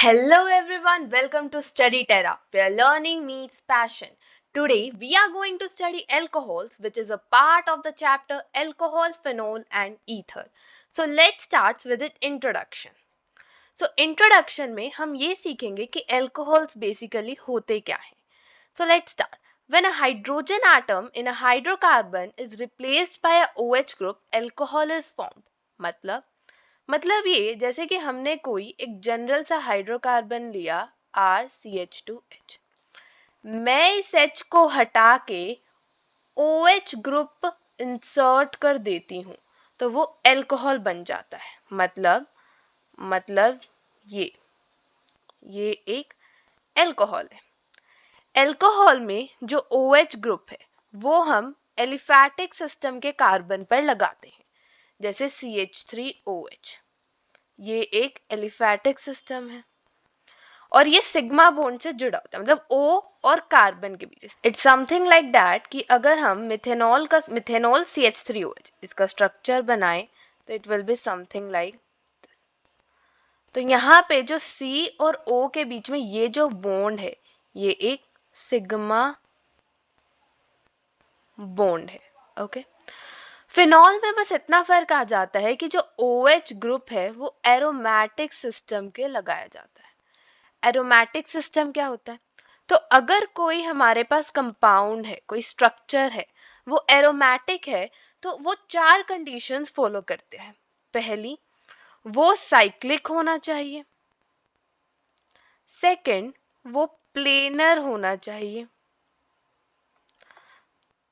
Hello everyone, welcome to Study Terra, where learning meets passion. Today we are going to study alcohols, which is a part of the chapter alcohol, phenol and ether. So let's start with its introduction. So introduction में हम ये सीखेंगे कि alcohols basically होते क्या हैं. So let's start. When a hydrogen atom in a hydrocarbon is replaced by a OH group, alcohol is formed. मतलब ये जैसे कि हमने कोई एक जनरल सा हाइड्रोकार्बन लिया RCH2H, मैं इस H को हटा के OH ग्रुप इंसर्ट कर देती हूँ तो वो अल्कोहल बन जाता है. मतलब ये एक अल्कोहल है. अल्कोहल में जो OH ग्रुप है वो हम एलिफैटिक सिस्टम के कार्बन पर लगाते हैं, जैसे CH3OH. ये एक एलिफैटिक सिस्टम है और ये सिग्मा बॉन्ड से जुड़ा होता है, मतलब O और कार्बन के बीच. इट्स समथिंग लाइक दैट कि अगर हम मिथेनॉल CH3OH इसका स्ट्रक्चर बनाएं तो it will be something like this. तो यहाँ पे जो C और O के बीच में ये जो बॉन्ड है ये एक सिग्मा बॉन्ड है. ओके. फिनॉल में बस इतना फर्क आ जाता है कि जो OH ग्रुप है वो एरोमेटिक सिस्टम के लगाया जाता है. एरोमेटिक सिस्टम क्या होता है? तो अगर कोई हमारे पास कंपाउंड है, कोई स्ट्रक्चर है, वो एरोमेटिक है तो वो 4 कंडीशंस फॉलो करते हैं. पहली, वो साइक्लिक होना चाहिए. सेकंड, वो प्लेनर होना चाहिए.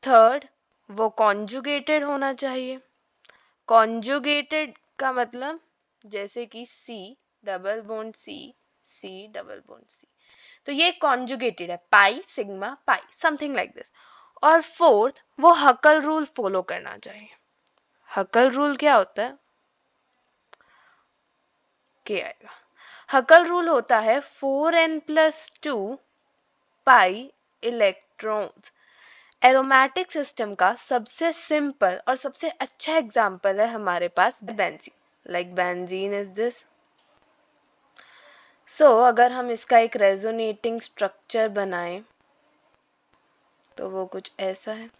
थर्ड, वो कॉन्जुगेटेड होना चाहिए. कॉन्जुगेटेड का मतलब जैसे कि C double bond C double bond C, तो ये कॉन्जुगेटेड है, pi sigma pi, something like this. और फोर्थ, वो हकल रूल फॉलो करना चाहिए. हकल रूल क्या होता है? क्या आएगा? हकल रूल होता है 4n+2 pi electrons. Aromatic system का सबसे सिंपल और सबसे अच्छा एग्जाम्पल है हमारे पास benzene. Like benzene is this. So अगर हम इसका एक रेजोनेटिंग स्ट्रक्चर बनाएं तो वो कुछ ऐसा है.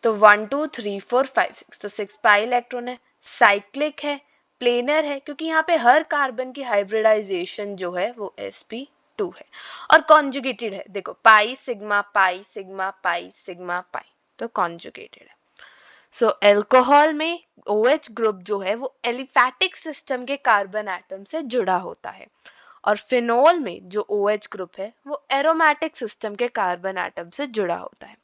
तो 1 2 3 4 5 6, तो 6 पाई इलेक्ट्रॉन है. साइक्लिक है, प्लेनर है क्योंकि यहाँ पे हर कार्बन की हाइब्रिडाइजेशन जो है वो sp2 है. और कॉन्जुगेटेड है, देखो pi sigma pi sigma pi sigma pi, तो कॉन्जुगेटेड है. सो अल्कोहल में OH ग्रुप जो है वो एलिफैटिक सिस्टम के कार्बन एटम से जुड़ा होता है और फिनोल में जो OH ग्रुप है वो एरोमेटिक सिस्टम के कार्बन एटम से जुड़ा होता है.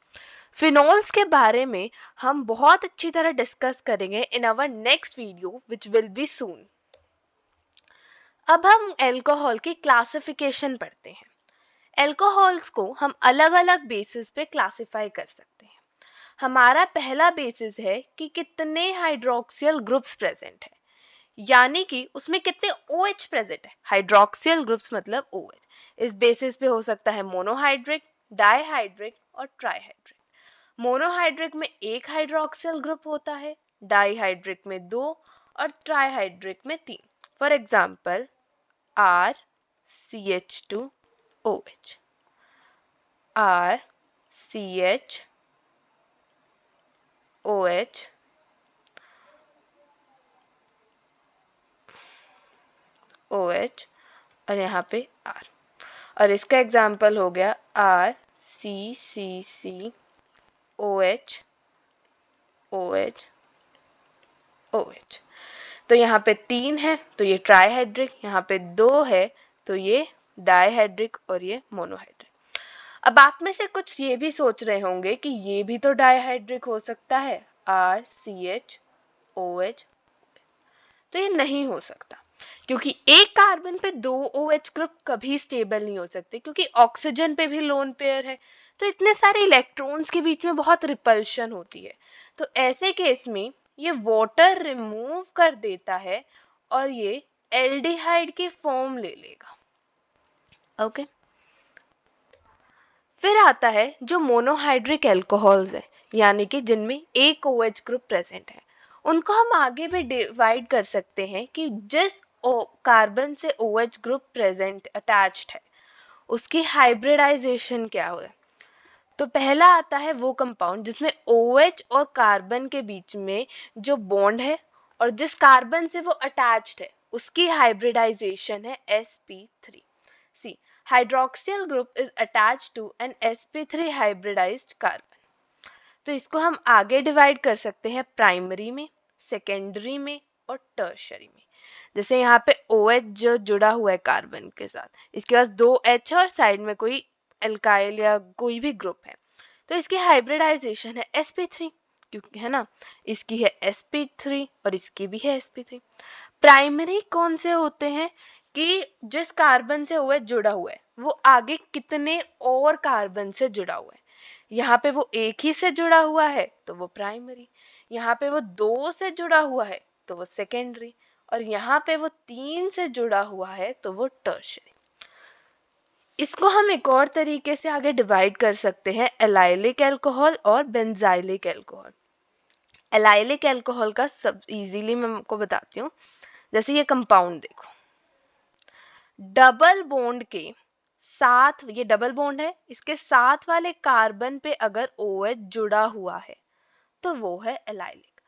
फिनोल्स के बारे में हम बहुत अच्छी तरह डिस्कस करेंगे in our next video which will be soon. अब हम अल्कोहल की क्लासिफिकेशन पढ़ते हैं. अल्कोहल्स को हम अलग अलग बेसिस पे क्लासिफाई कर सकते हैं. हमारा पहला बेसिस है कि कितने हाइड्रोक्सियल ग्रुप्स प्रेजेंट है, यानी कि उसमें कितने OH प्रेजेंट है. हाइड्रोक्सियल ग्रुप्स मतलब OH. इस बेसिस पे हो सकता है मोनोहाइड्रिक, डाईहाइड्रिक और ट्राईहाइड्रिक. मोनोहाइड्रिक में एक हाइड्रोक्सियल ग्रुप होता है, डाईहाइड्रिक में 2 और ट्राईहाइड्रिक में 3. For example RCH2OH, RCHOH, OH और यहाँ पे R. और इसका एग्जाम्पल हो गया RCCCOH, OH, OH. तो यहाँ पे 3 है तो ये ट्राईहाइड्रिक, यहाँ पे 2 है तो ये डाईहाइड्रिक और ये मोनोहाइड्रिक. अब आप में से कुछ ये भी सोच रहे होंगे कि ये भी तो डाईहाइड्रिक हो सकता है, RCHOH. तो ये नहीं हो सकता क्योंकि एक कार्बन पे 2 OH ग्रुप कभी स्टेबल नहीं हो सकते, क्योंकि ऑक्सीजन पे भी लोन पेयर है तो इतने सारे इलेक्ट्रॉन्स के बीच में बहुत रिपल्शन होती है. तो ऐसे केस में ये वाटर रिमूव कर देता है और ये एल्डिहाइड की फॉर्म ले लेगा. ओके. फिर आता है जो मोनोहाइड्रिक अल्कोहल्स है, यानी कि जिनमें एक OH ग्रुप प्रेजेंट है. उनको हम आगे भी डिवाइड कर सकते हैं कि जिस कार्बन से OH ग्रुप प्रेजेंट अटैच्ड है उसकी हाइब्रिडाइजेशन क्या हुआ? तो पहला आता है वो कंपाउंड जिसमें OH और कार्बन के बीच में जो बॉन्ड है और जिस कार्बन से वो अटैच्ड है उसकी हाइब्रिडाइजेशन है sp3. C hydroxyl group is attached to an sp3 hybridized carbon. तो इसको हम आगे डिवाइड कर सकते हैं प्राइमरी में, सेकेंडरी में और टर्शरी में. जैसे यहाँ पे OH जो जुड़ा हुआ है कार्बन के साथ, इसके पास 2 H और साइड में कोई एल्काइल या कोई भी ग्रुप है, तो इसकी हाइब्रिडाइजेशन है sp3, क्योंकि है ना, इसकी है sp3 और इसकी भी है sp3. प्राइमरी कौन से होते हैं कि जिस कार्बन से OH जुड़ा हुआ है वो आगे कितने और कार्बन से जुड़ा हुआ है. यहाँ पे वो एक ही से जुड़ा हुआ है तो वो प्राइमरी, यहाँ पे वो 2 से जुड़ा हुआ है तो वो सेकेंडरी, और यहाँ पे वो 3 से जुड़ा हुआ है तो वो टर्शरी. इसको हम एक और तरीके से आगे डिवाइड कर सकते हैं एलाइलिक अल्कोहल और बेंजाइलिक अल्कोहल. एलाइलिक अल्कोहल का सब इजीली मैं आपको बताती हूँ. जैसे ये कंपाउंड देखो, डबल बॉन्ड के साथ, ये डबल बॉन्ड है, इसके साथ वाले कार्बन पे अगर OH जुड़ा हुआ है तो वो है allylic.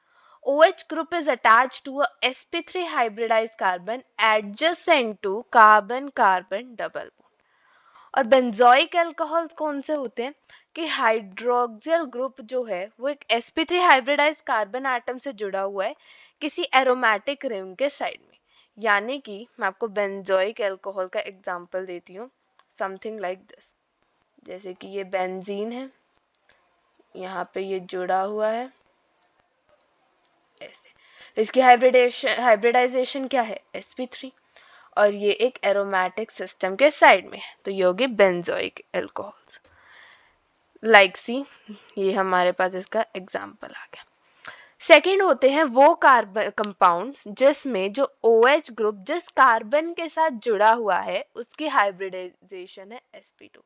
OH group is attached to a sp3 hybridized carbon adjacent to carbon-carbon double bond. और बेंजोइक अल्कोहल कौन से होते हैं कि हाइड्रोक्सियल ग्रुप जो है वो एक sp3 हाइब्रिडाइज्ड कार्बन एटम से जुड़ा हुआ है किसी एरोमेटिक रिंग के साइड में. यानी कि मैं आपको बेंजोइक अल्कोहल का एग्जांपल देती हूँ, समथिंग लाइक दिस. जैसे कि ये बेंजीन है, यहाँ पे ये जुड़ा हुआ है ऐसे, तो इसकी हाइब्रिडाइजेशन क्या है sp3, और ये एक एरोमेटिक सिस्टम के साइड में है तो ये होगी बेंजोइक अल्कोहल्स. लाइक सी, ये हमारे पास इसका एग्जांपल आ गया. सेकेंड होते हैं वो कार्बन कंपाउंड्स जिसमें जो OH ग्रुप जिस कार्बन के साथ जुड़ा हुआ है उसकी हाइब्रिडाइजेशन है sp2.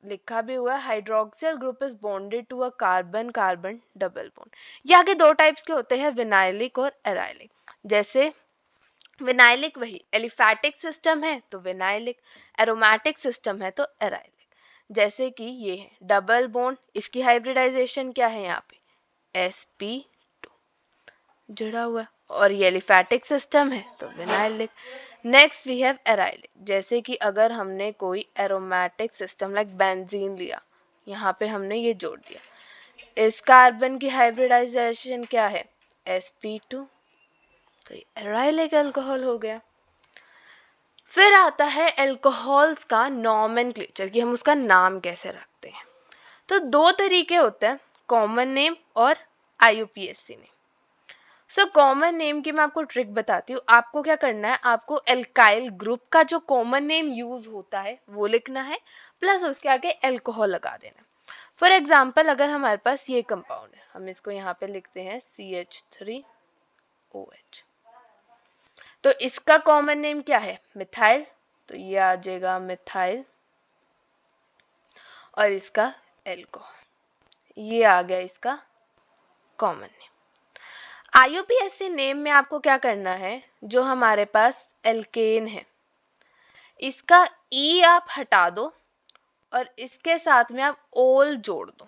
लिखा भी हुआ है hydroxyl group is bonded to a carbon carbon double bond. ये आगे 2 टाइप्स के होते हैं, विनाइलिक और एराइलिक. जैसे विनाइलिक वही एलिफैटिक सिस्टम है तो विनाइलिक, एरोमेटिक सिस्टम है तो एराइलिक. जैसे कि ये है डबल बॉन्ड, इसकी हाइब्रिडाइजेशन क्या है, यहाँ पे sp2 जुड़ा हुआ है, और ये एलिफैटिक सिस्टम है तो vinylic. Next we have arylic. जैसे कि अगर हमने कोई एरोमेटिक सिस्टम लाइक बेंजीन लिया, यहाँ पे हमने ये जोड़ दिया, इस कार्बन की हाइब्रिडाइजेशन क्या है sp2, तो ये एराइलिक अल्कोहल हो गया. फिर आता है अल्कोहल्स का नॉमेनक्लेचर, कि हम उसका नाम कैसे रखते हैं. तो 2 तरीके होते हैं, कॉमन नेम और IUPAC name. So common name की मैं आपको ट्रिक बताती हूँ. आपको क्या करना है, आपको एल्काइल ग्रुप का जो कॉमन नेम यूज होता है वो लिखना है, प्लस उसके आगे अल्कोहल लगा देना. फॉर एग्जाम्पल अगर हमारे पास ये कंपाउंड है, हम इसको यहाँ पे लिखते हैं CH3OH, तो इसका कॉमन नेम क्या है, मिथाइल, तो ये आ जाएगा मिथाइल, और इसका अल्कोहल, ये आ गया इसका कॉमन नेम. IUPAC नेम में आपको क्या करना है, जो हमारे पास एल्केन है इसका E आप हटा दो और इसके साथ में आप ओल जोड़ दो.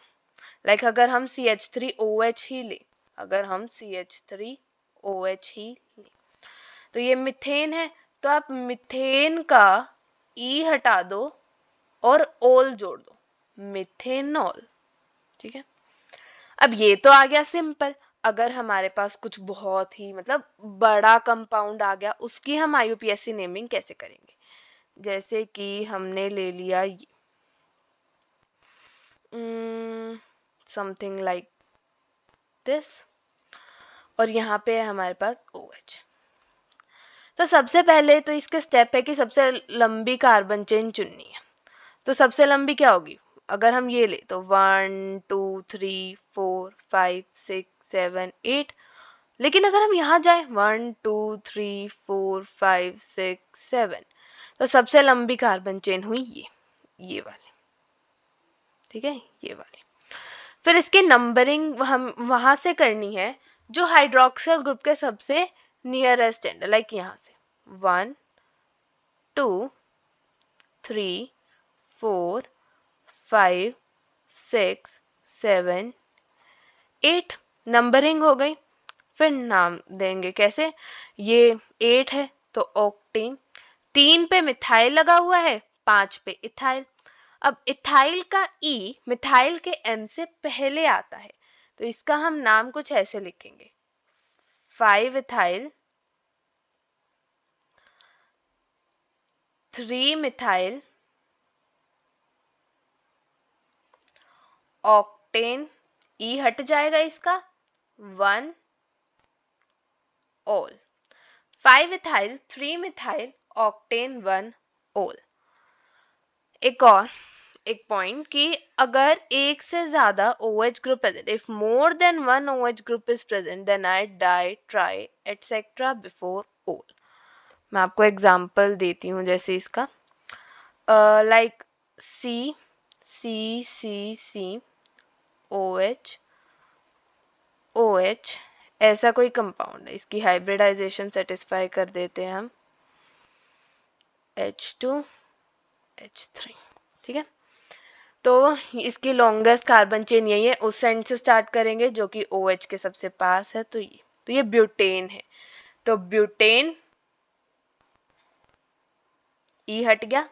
लाइक अगर हम CH3OH ही ले, अगर हम CH3OH ही ले, तो ये मिथेन है, तो आप मिथेन का E हटा दो और ओल जोड़ दो, मिथेनॉल. ठीक है. अब ये तो आ गया सिंपल. अगर हमारे पास कुछ बहुत ही मतलब बड़ा कंपाउंड आ गया, उसकी हम IUPAC नेमिंग कैसे करेंगे. जैसे कि हमने ले लिया समथिंग लाइक दिस, और यहाँ पे है हमारे पास OH. तो सबसे पहले तो इसका स्टेप है कि सबसे लंबी कार्बन चेन चुननी है. तो सबसे लंबी क्या होगी, अगर हम ये ले तो 1 2 3 4 5 6 7 8, लेकिन अगर हम यहाँ जाए 1 2 3 4 5 6 7, तो सबसे लंबी कार्बन चेन हुई ये वाली. ठीक है, ये वाली. फिर इसकी नंबरिंग हम वहां से करनी है जो हाइड्रोक्सियल ग्रुप के सबसे नियरेस्ट एंड, लाइक यहाँ से 1 2 3 4 5 6 7 8 नंबरिंग हो गई। फिर नाम देंगे कैसे, ये 8 है तो ऑक्टेन, 3 पे मिथाइल लगा हुआ है, 5 पे इथाइल। अब इथाइल का ई मिथाइल के एम से पहले आता है, तो इसका हम नाम कुछ ऐसे लिखेंगे, 5 इथाइल 3 मिथाइल ऑक्टेन, ई हट जाएगा इसका, 1 ओल। 5 इथाइल 3 मिथाइल ऑक्टेन 1 ओल। एक पॉइंट कि अगर एक से ज्यादा OH group present, if more than one OH group is present then I di tri etcetera before ol. मैं आपको एग्जांपल देती हूँ, जैसे इसका like C C C C OH OH ऐसा कोई कंपाउंड है, इसकी हाइब्रिडाइजेशन सेटिस्फाई कर देते हैं हम, H2H3, ठीक है। तो इसकी लॉन्गेस्ट कार्बन चेन यही है, उस एंड से स्टार्ट करेंगे जो कि OH के सबसे पास है, तो ये ब्यूटेन है। तो ब्यूटेन ई हट गया,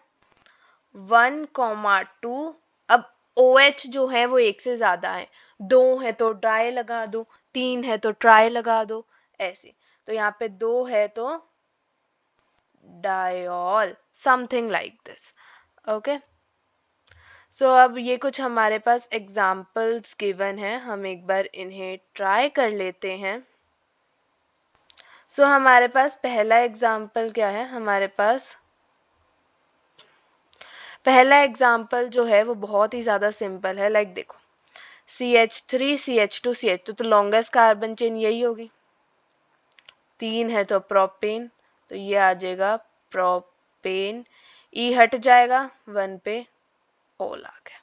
1,2। अब OH जो है वो एक से ज्यादा है, 2 है तो डाई लगा दो, 3 है तो ट्राई लगा दो, ऐसे। तो यहाँ पे 2 है तो diol, something like this, okay. So अब ये कुछ हमारे पास एग्जाम्पल्स गिवन है, हम एक बार इन्हें ट्राई कर लेते हैं। सो हमारे पास पहला एग्जाम्पल क्या है, हमारे पास पहला एग्जाम्पल जो है वो बहुत ही ज़्यादा सिंपल है। लाइक देखो, CH3 CH2 CH2, तो लॉन्गेस्ट कार्बन चेन यही होगी, 3 है तो प्रोपेन, तो ये आ जाएगा प्रोपेन, ई हट जाएगा, 1 पे ओल आ गया।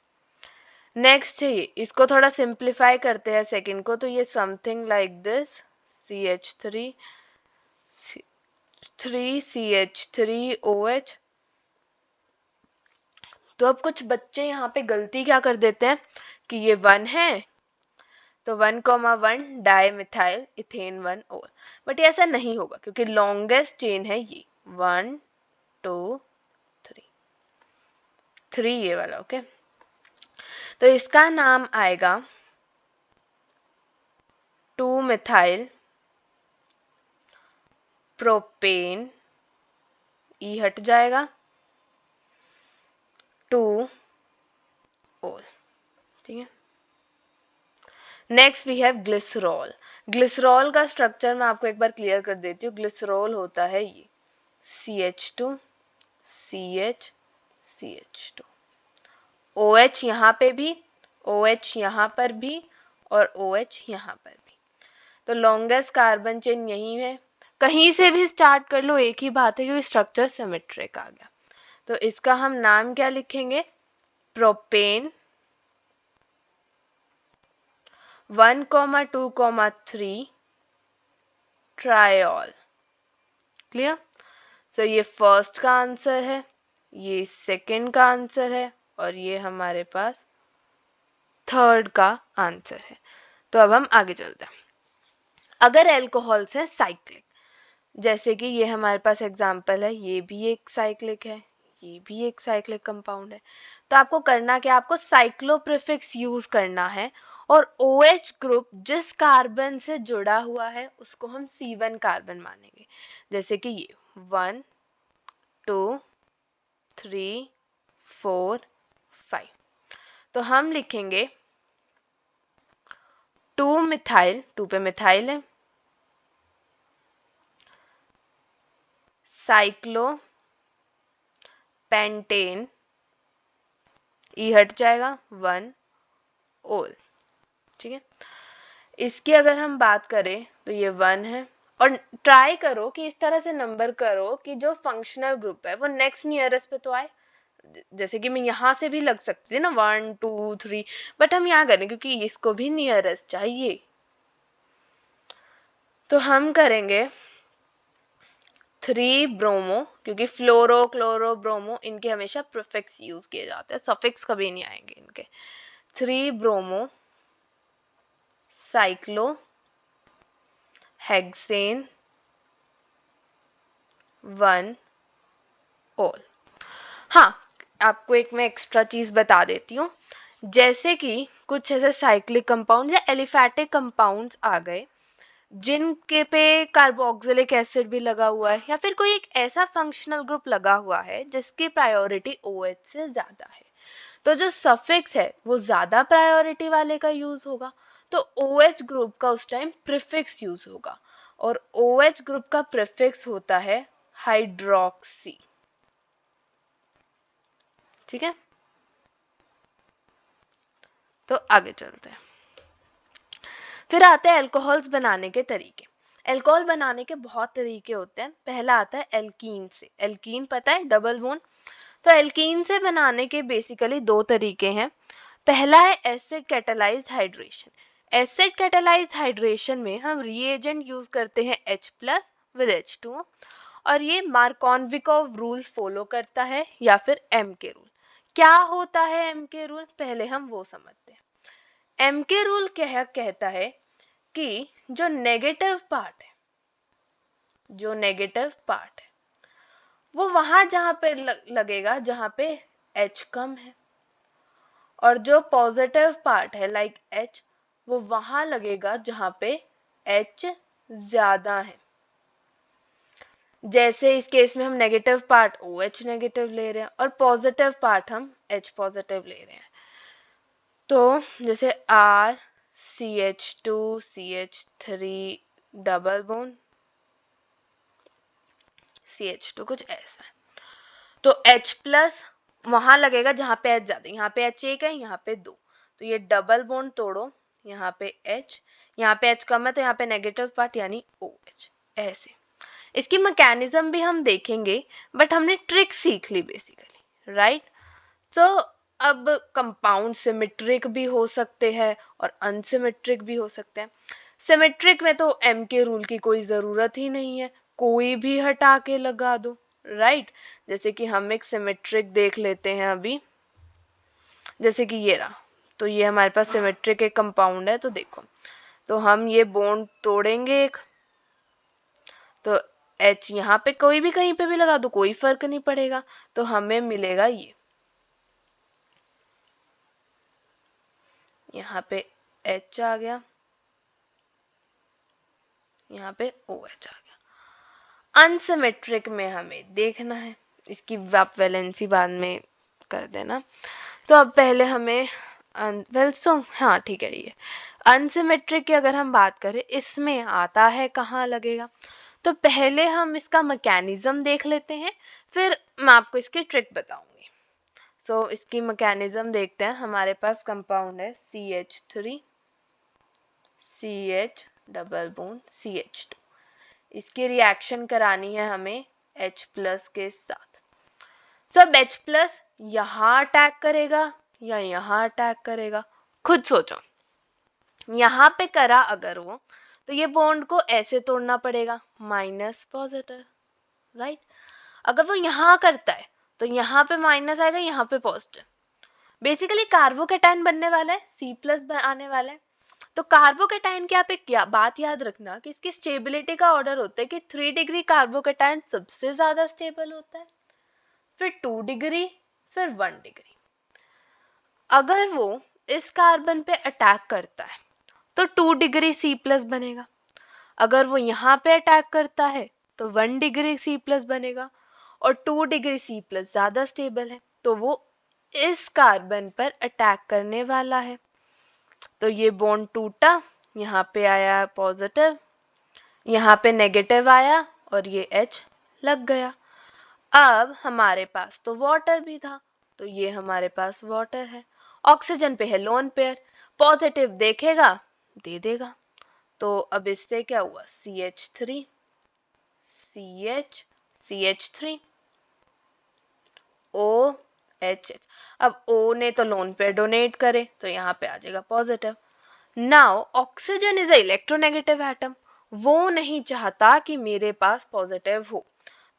नेक्स्ट है ये, इसको थोड़ा सिंप्लीफाई करते हैं सेकंड को, तो ये something like this, CH3 3CH3OH। तो अब कुछ बच्चे यहाँ पे गलती क्या कर देते हैं कि ये 1 है तो 1,1 डाई मिथाइल इथेन 1 ओल, बट ये ऐसा नहीं होगा क्योंकि लॉन्गेस्ट चेन है ये, 1 2 3 ये वाला, ओके। तो इसका नाम आएगा 2 मिथाइल प्रोपेन, ई हट जाएगा, 2 ओल, ठीक है। Next we have glycerol. Glycerol का स्ट्रक्चर मैं आपको एक बार क्लियर कर देती हूँ। ग्लिसरॉल होता है ये CH2 CH CH2, OH यहाँ पे भी, OH यहाँ पर भी और OH यहाँ पर भी। तो लॉन्गेस्ट कार्बन चेन यही है, कहीं से भी स्टार्ट कर लो एक ही बात है क्योंकि स्ट्रक्चर सिमेट्रिक आ गया। तो इसका हम नाम क्या लिखेंगे, प्रोपेन 1,2,3 ट्रायोल। क्लियर। सो ये फर्स्ट का आंसर है, ये सेकंड का आंसर है और ये हमारे पास थर्ड का आंसर है। तो अब हम आगे चलते हैं। अगर एल्कोहल्स है साइक्लिक, जैसे कि ये हमारे पास एग्जांपल है, ये भी एक साइक्लिक है, ये भी एक साइक्लिक कंपाउंड है, तो आपको करना क्या, आपको साइक्लोप्रीफिक्स यूज करना है और OH ग्रुप जिस कार्बन से जुड़ा हुआ है उसको हम C1 कार्बन मानेंगे। जैसे कि ये 1 2 3 4 5, तो हम लिखेंगे 2 मिथाइल, 2 पे मिथाइल है, साइक्लो पेंटेन, ई हट जाएगा, 1 ओल, ठीक है। इसकी अगर हम बात करें तो ये 1 है, और ट्राई करो कि इस तरह से नंबर करो कि जो फंक्शनल ग्रुप है वो नेक्स्ट नियरेस्ट पे तो आए। जैसे कि मैं यहाँ से भी लग सकती थी ना 1 2 3, बट हम यहाँ करें क्योंकि इसको भी नियरेस्ट चाहिए, तो हम करेंगे 3 ब्रोमो, क्योंकि फ्लोरो क्लोरो ब्रोमो इनके हमेशा प्रीफिक्स यूज किए जाते हैं, सफिक्स कभी नहीं आएंगे इनके। 3 ब्रोमो साइक्लो हेक्सेन 1 ओल। हाँ, आपको एक मैं एक्स्ट्रा चीज बता देती हूँ, जैसे कि कुछ ऐसे साइक्लिक कंपाउंड्स या एलिफैटिक कंपाउंड्स आ गए जिनके पे कार्बोक्सिलिक एसिड भी लगा हुआ है, या फिर कोई एक ऐसा फंक्शनल ग्रुप लगा हुआ है जिसकी प्रायोरिटी OH से ज्यादा है, तो जो सफिक्स है वो ज्यादा प्रायोरिटी वाले का यूज होगा, तो OH ग्रुप का उस टाइम प्रीफिक्स यूज होगा, और OH ग्रुप का प्रीफिक्स होता है हाइड्रोक्सी। ठीक है, तो आगे चलते हैं। फिर आते हैं अल्कोहल्स बनाने के तरीके। अल्कोहल बनाने के बहुत तरीके होते हैं। पहला आता है एल्कीन से। एल्कीन पता है, डबल बॉन्ड। तो एल्कीन से बनाने के बेसिकली 2 तरीके हैं। पहला है acid catalysed hydration. Acid catalysed hydration में हम रिएजेंट यूज करते हैं H+ विद H2O, और ये मार्कोनविकोव रूल फॉलो करता है, या फिर M के रूल। क्या होता है M के रूल, पहले हम वो समझते हैं। M के रूल कहता है कि जो नेगेटिव पार्ट है, वो वहां जहां पे लगेगा जहां पे H कम है, और जो पॉजिटिव पार्ट है लाइक H, वो वहां लगेगा जहां पे H ज्यादा है। जैसे इस केस में हम नेगेटिव पार्ट OH नेगेटिव ले रहे हैं और पॉजिटिव पार्ट हम H पॉजिटिव ले रहे हैं। तो जैसे RCH2CH3 डबल बॉन्ड CH2 कुछ ऐसा है। तो H+ वहां लगेगा जहां पे H ज्यादा, यहाँ पे H एक है, यहाँ पे 2, तो ये डबल बॉन्ड तोड़ो, यहाँ पे H, यहाँ पे H कम है तो यहाँ पे नेगेटिव पार्ट यानी OH। ऐसे इसकी मैकेनिज्म भी हम देखेंगे, बट हमने ट्रिक सीख ली बेसिकली, राइट। सो अब कंपाउंड सिमेट्रिक भी हो सकते हैं और अनसिमेट्रिक भी हो सकते हैं। सिमेट्रिक में तो M के रूल की कोई ज़रूरत ही नहीं है, कोई भी हटा के लगा दो, राइट। जैसे कि हम एक सिमेट्रिक देख लेते हैं अभी, जैसे कि ये रहा, तो ये हमारे पास सिमेट्रिक एक कंपाउंड है। तो देखो, तो हम ये बॉन्ड तोड़ेंगे एक, तो H यहाँ पे कोई भी कहीं पे भी लगा दो, कोई फर्क नहीं पड़ेगा, तो हमें मिलेगा ये, यहाँ पे H आ गया, यहाँ पे OH आ गया। अनसिमेट्रिक में हमें देखना है, इसकी आप वैलेंसी बाद में कर देना। तो अब पहले हमें हाँ ठीक है, ये अनसिमेट्रिक की अगर हम बात करें, इसमें आता है कहाँ लगेगा, तो पहले हम इसका मैकेनिज्म देख लेते हैं, फिर मैं आपको इसकी ट्रिक बताऊंगी। सो इसकी मैकेनिज्म देखते हैं। हमारे पास कंपाउंड है CH3 CH double bond CH2, इसकी रिएक्शन करानी है हमें H+ के साथ। सो अब H+ यहाँ अटैक करेगा या यहाँ अटैक करेगा, खुद सोचो। यहाँ पे करा अगर वो, तो ये बॉन्ड को ऐसे तोड़ना पड़ेगा, माइनस पॉजिटिव, राइट। अगर वो यहाँ करता है तो यहाँ पे माइनस आएगा, यहाँ पे पॉजिटिव। बेसिकली कार्बोकेटाइन बनने वाला है, C+ आने वाला है। तो कार्बोकेटाइन की आप एक बात याद रखना कि इसकी स्टेबिलिटी का ऑर्डर होता है कि 3 डिग्री कार्बोकेटाइन सबसे ज्यादा स्टेबल होता है, फिर 2 डिग्री, फिर 1 डिग्री। अगर वो इस कार्बन पे अटैक करता है तो 2 डिग्री C+ बनेगा। अगर वो यहाँ पे अटैक करता है तो 1 डिग्री C+ बनेगा, और 2 डिग्री C+ ज्यादा स्टेबल है, तो वो इस कार्बन पर अटैक करने वाला है। तो ये बॉन्ड टूटा, यहाँ पे आया पॉजिटिव, यहाँ पे नेगेटिव आया, और ये H लग गया। अब हमारे पास तो वाटर भी था, तो ये हमारे पास वाटर है। ऑक्सीजन पे है लोन पेयर, पॉजिटिव देखेगा दे देगा। तो अब इससे क्या हुआ, CH3 CH CH3 OH। अब O ने तो लोन पेयर डोनेट करे, तो यहाँ पे आ जाएगा positive. Now oxygen is a electronegative atom, वो नहीं चाहता कि मेरे पास पॉजिटिव हो,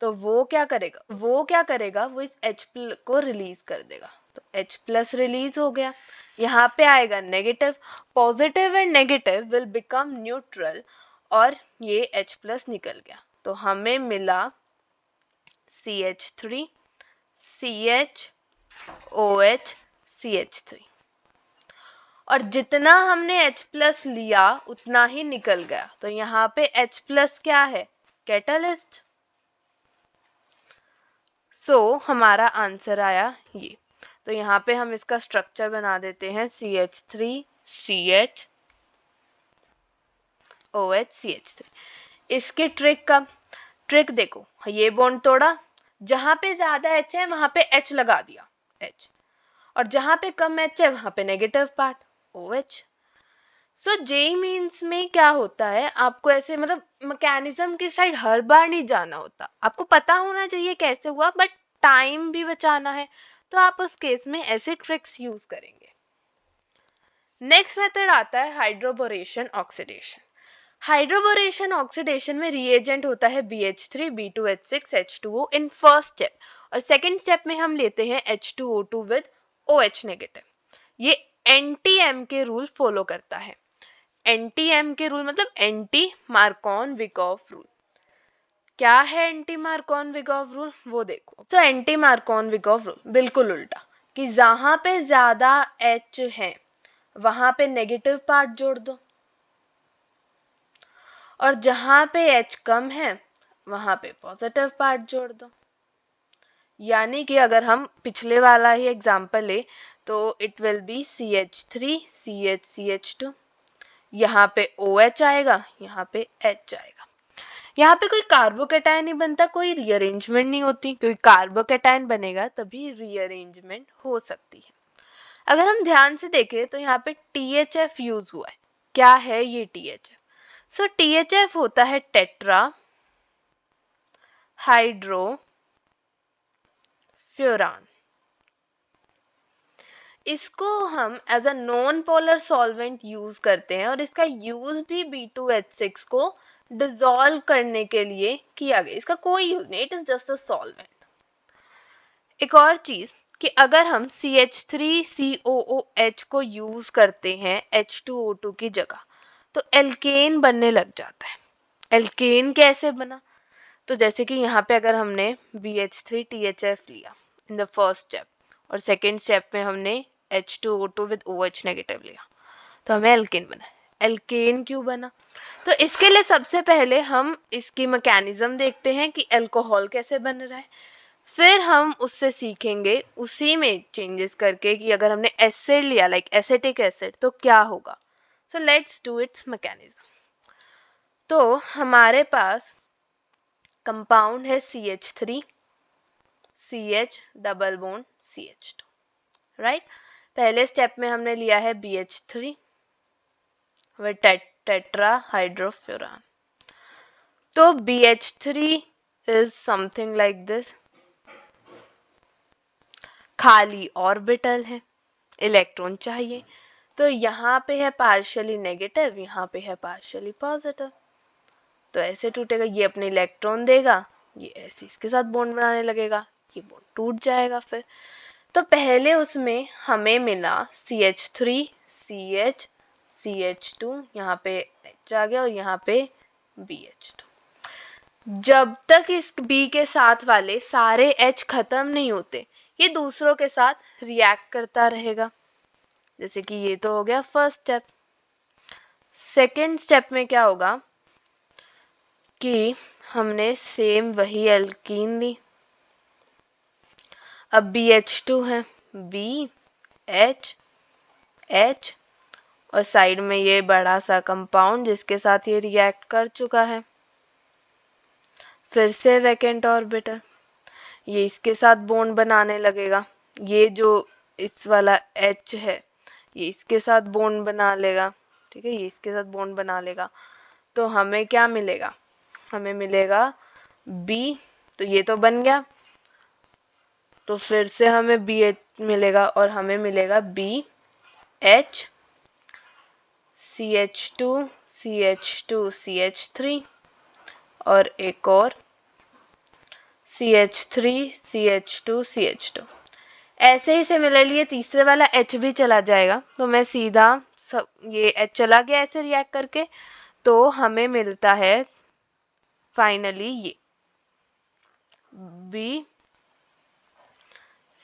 तो वो क्या करेगा, वो इस H को रिलीज कर देगा, तो H प्लस रिलीज हो गया। यहाँ पे आएगा negative, positive and negative will become neutral, और ये H प्लस निकल गया, तो हमें मिला CH3 CH OH CH3, और जितना हमने H प्लस लिया उतना ही निकल गया, तो यहाँ पे H प्लस क्या है, कैटलिस्ट। हमारा आंसर आया ये। तो यहाँ पे हम इसका स्ट्रक्चर बना देते हैं CH3 CH OH CH3। इसकी ट्रिक देखो, ये बॉन्ड तोड़ा, जहां पे ज्यादा H है वहां पे H लगा दिया H, और जहां पे कम H है वहां पे negative part OH। JEE Mains में क्या होता है, आपको ऐसे मतलब मैकेनिज्म की साइड हर बार नहीं जाना होता, आपको पता होना चाहिए कैसे हुआ, बट टाइम भी बचाना है, तो आप उस केस में ऐसे ट्रिक्स यूज करेंगे। नेक्स्ट मेथड आता है हाइड्रोबोरेशन ऑक्सीडेशन। हाइड्रोबोरेशन ऑक्सीडेशन में रिएजेंट होता है BH3 B2H6 H2O in first step, और सेकेंड स्टेप में हम लेते हैं H2O2 विद OH नेगेटिव। ये NTM के रूल फॉलो करता है। NTM के रूल मतलब एंटी मार्कोन-विकोव रूल। क्या है एंटी मार्कोन-विकोव रूल, वो देखो। तो एंटी मार्कोन-विकोव रूल बिल्कुल उल्टा, कि जहां पे ज्यादा H है वहां पे नेगेटिव पार्ट जोड़ दो, और जहां पे H कम है वहां पे पॉजिटिव पार्ट जोड़ दो। यानी कि अगर हम पिछले वाला ही एग्जांपल ले तो it will be CH3 CH CH2, यहाँ पे OH आएगा, यहाँ पे H आएगा। यहाँ पे कोई कार्बोकेटायन नहीं बनता, कोई रीअरेंजमेंट नहीं होती, क्योंकि कार्बोकेटायन बनेगा तभी रीअरेंजमेंट हो सकती है। अगर हम ध्यान से देखें तो यहाँ पे THF यूज हुआ है। क्या है ये THF? THF होता है टेट्रा हाइड्रो फ्यूरान। इसको हम as a non polar solvent use करते हैं, और इसका यूज भी B2H6 को डिसॉल्व करने के लिए किया गया। इसका कोई यूज नहीं, it is just a solvent. एक और चीज कि अगर हम CH3COOH को यूज करते हैं H2O2 की जगह, तो एल्केन बनने लग जाता है। एल्केन कैसे बना? तो जैसे कि यहाँ पे अगर हमने BH3THF लिया इन द फर्स्ट स्टेप, और सेकेंड स्टेप में हमने H2O2 विद OH नेगेटिव लिया, तो हमें एल्केन बना। एल्केन क्यों बना? तो इसके लिए सबसे पहले हम इसकी मैकेनिज्म देखते हैं कि अल्कोहल कैसे बन रहा है, फिर हम उससे सीखेंगे उसी में चेंजेस करके कि अगर हमने एसिड लिया लाइक एसिटिक एसिड तो क्या होगा। So let's do it's mechanism. तो हमारे पास कंपाउंड है CH3 CH double bond CH2, right. पहले स्टेप में हमने लिया है BH3 विद टेट्रा हाइड्रोफ्यूरान। तो BH3 is something like this, खाली ऑर्बिटल है, इलेक्ट्रॉन चाहिए, तो यहाँ पे है पार्शियली नेगेटिव, यहाँ पे है पार्शियली पॉजिटिव, तो ऐसे टूटेगा, ये अपने इलेक्ट्रॉन देगा, ये ऐसे इसके साथ बॉन्ड बनाने लगेगा, ये बॉन्ड टूट जाएगा। फिर तो पहले उसमें हमें मिला CH3 CH CH2, यहाँ पे H आ गया, और यहाँ पे BH2। जब तक इस B के साथ वाले सारे H खत्म नहीं होते, ये दूसरों के साथ रिएक्ट करता रहेगा। जैसे कि ये तो हो गया फर्स्ट स्टेप। सेकेंड स्टेप में क्या होगा कि हमने सेम वही एल्कीन ली, अब BH2 है, B H H, और साइड में ये बड़ा सा कंपाउंड जिसके साथ ये रिएक्ट कर चुका है, फिर से वैकेंट ऑर्बिटल, ये इसके साथ बॉन्ड बनाने लगेगा, ये जो इस वाला H है ये इसके साथ बॉन्ड बना लेगा, ठीक है, ये इसके साथ बॉन्ड बना लेगा, तो हमें क्या मिलेगा, हमें मिलेगा B, तो ये तो बन गया, तो फिर से हमें BH मिलेगा, और हमें मिलेगा BH CH2 CH2 CH3, और एक और CH3 CH2 CH2। ऐसे ही सिमिलरली ये तीसरे वाला H भी चला जाएगा, तो मैं सीधा सब ये H चला गया ऐसे रिएक्ट करके, तो हमें मिलता है फाइनली ये B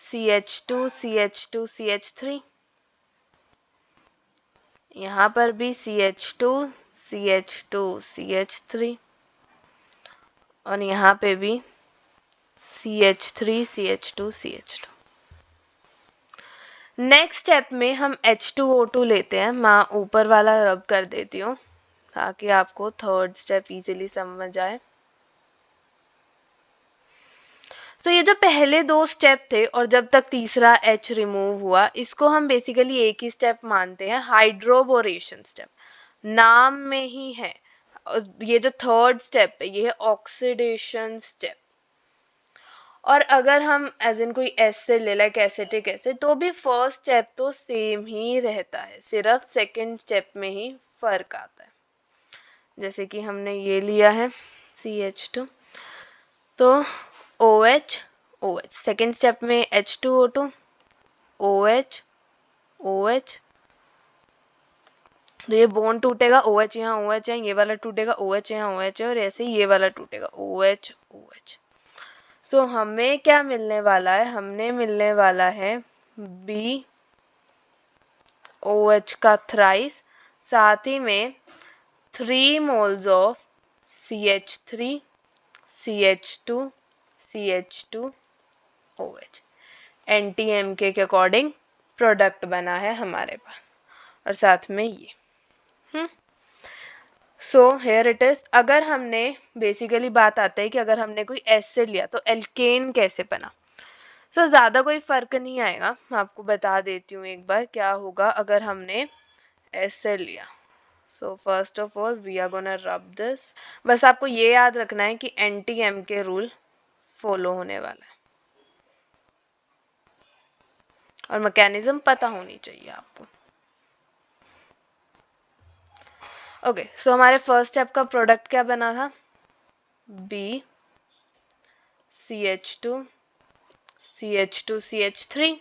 CH2 CH2 CH3, यहाँ पर भी CH2 CH2 CH3 और यहाँ पे भी CH3 CH2 CH2। Next step में हम H2O2 लेते हैं। मैं ऊपर वाला रब कर देती हूँ ताकि आपको थर्ड स्टेप इजीली समझ आए। तो ये जो पहले दो स्टेप थे और जब तक तीसरा H रिमूव हुआ, इसको हम बेसिकली एक ही स्टेप मानते हैं, हाइड्रोबोरेशन स्टेप, नाम में ही है। ये जो थर्ड स्टेप है ये है ऑक्सीडेशन स्टेप। और अगर हम एज इन कोई एसिड ले लाइक एसिटिक एसिड, तो भी फर्स्ट स्टेप तो सेम ही रहता है, सिर्फ सेकंड स्टेप में ही फर्क आता है। जैसे कि हमने ये लिया है CH2, तो OH OH, सेकेंड स्टेप में H2O2 OH OH, तो ये बॉन्ड टूटेगा, OH यहाँ OH है, ये वाला टूटेगा, OH यहाँ OH है, और ऐसे ये वाला टूटेगा OH OH। सो हमें क्या मिलने वाला है, हमने मिलने वाला है BOH का थ्राइस, साथ ही में 3 moles of CH3 CH2 CH2 OH, NTMK के अकॉर्डिंग प्रोडक्ट बना है हमारे पास, और साथ में ये सो हेयर इट इज। अगर हमने बेसिकली बात आता है कि अगर हमने कोई एसिड लिया तो एल्केन कैसे बना, सो ज़्यादा कोई फर्क नहीं आएगा। मैं आपको बता देती हूँ एक बार क्या होगा अगर हमने एसिड लिया। So first of all we are gonna rub this. बस आपको ये याद रखना है कि NTMK रूल फॉलो होने वाला है और मैकेनिज्म पता होनी चाहिए आपको। ओके, सो हमारे फर्स्ट स्टेप का प्रोडक्ट क्या बना था, B CH2 CH2 CH3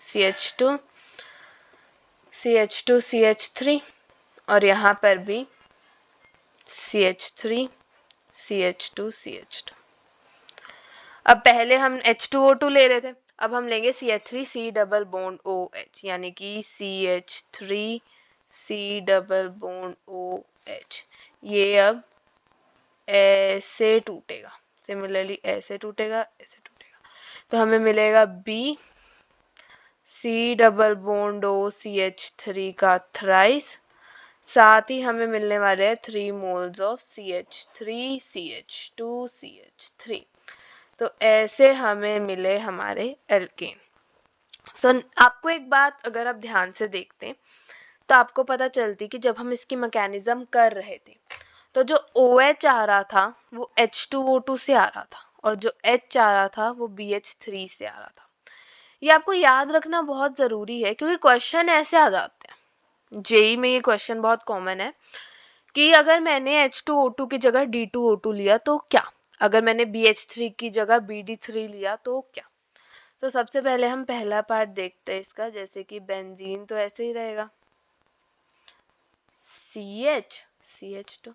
CH2 CH2 CH3, और यहाँ पर भी CH3 CH2 CH2। अब पहले हम H2O2 ले रहे थे, अब हम लेंगे CH3 C double bond OH, यानी कि CH3 C double bond OH। ये अब ऐसे टूटेगा, सिमिलरली ऐसे टूटेगा, ऐसे टूटेगा, तो हमें मिलेगा B C double bond O CH3 का थ्राइस, साथ ही हमें मिलने वाले हैं 3 moles of CH3 CH2 CH3। तो ऐसे हमें मिले हमारे एल्केन। सो आपको एक बात अगर आप ध्यान से देखते तो आपको पता चलती कि जब हम इसकी मैकेनिज्म कर रहे थे तो जो OH आ रहा था वो H2O2 से आ रहा था, और जो H आ रहा था वो BH3 से आ रहा था। ये आपको याद रखना बहुत ज़रूरी है क्योंकि क्वेश्चन ऐसे आ जाते हैं। जेई में ये क्वेश्चन बहुत कॉमन है कि अगर मैंने H2O2 की जगह D2O2 लिया तो क्या, अगर मैंने BH3 की जगह BD3 लिया तो क्या। तो सबसे पहले हम पहला पार्ट देखते हैं इसका, जैसे कि बेंजीन तो ऐसे ही रहेगा CH2।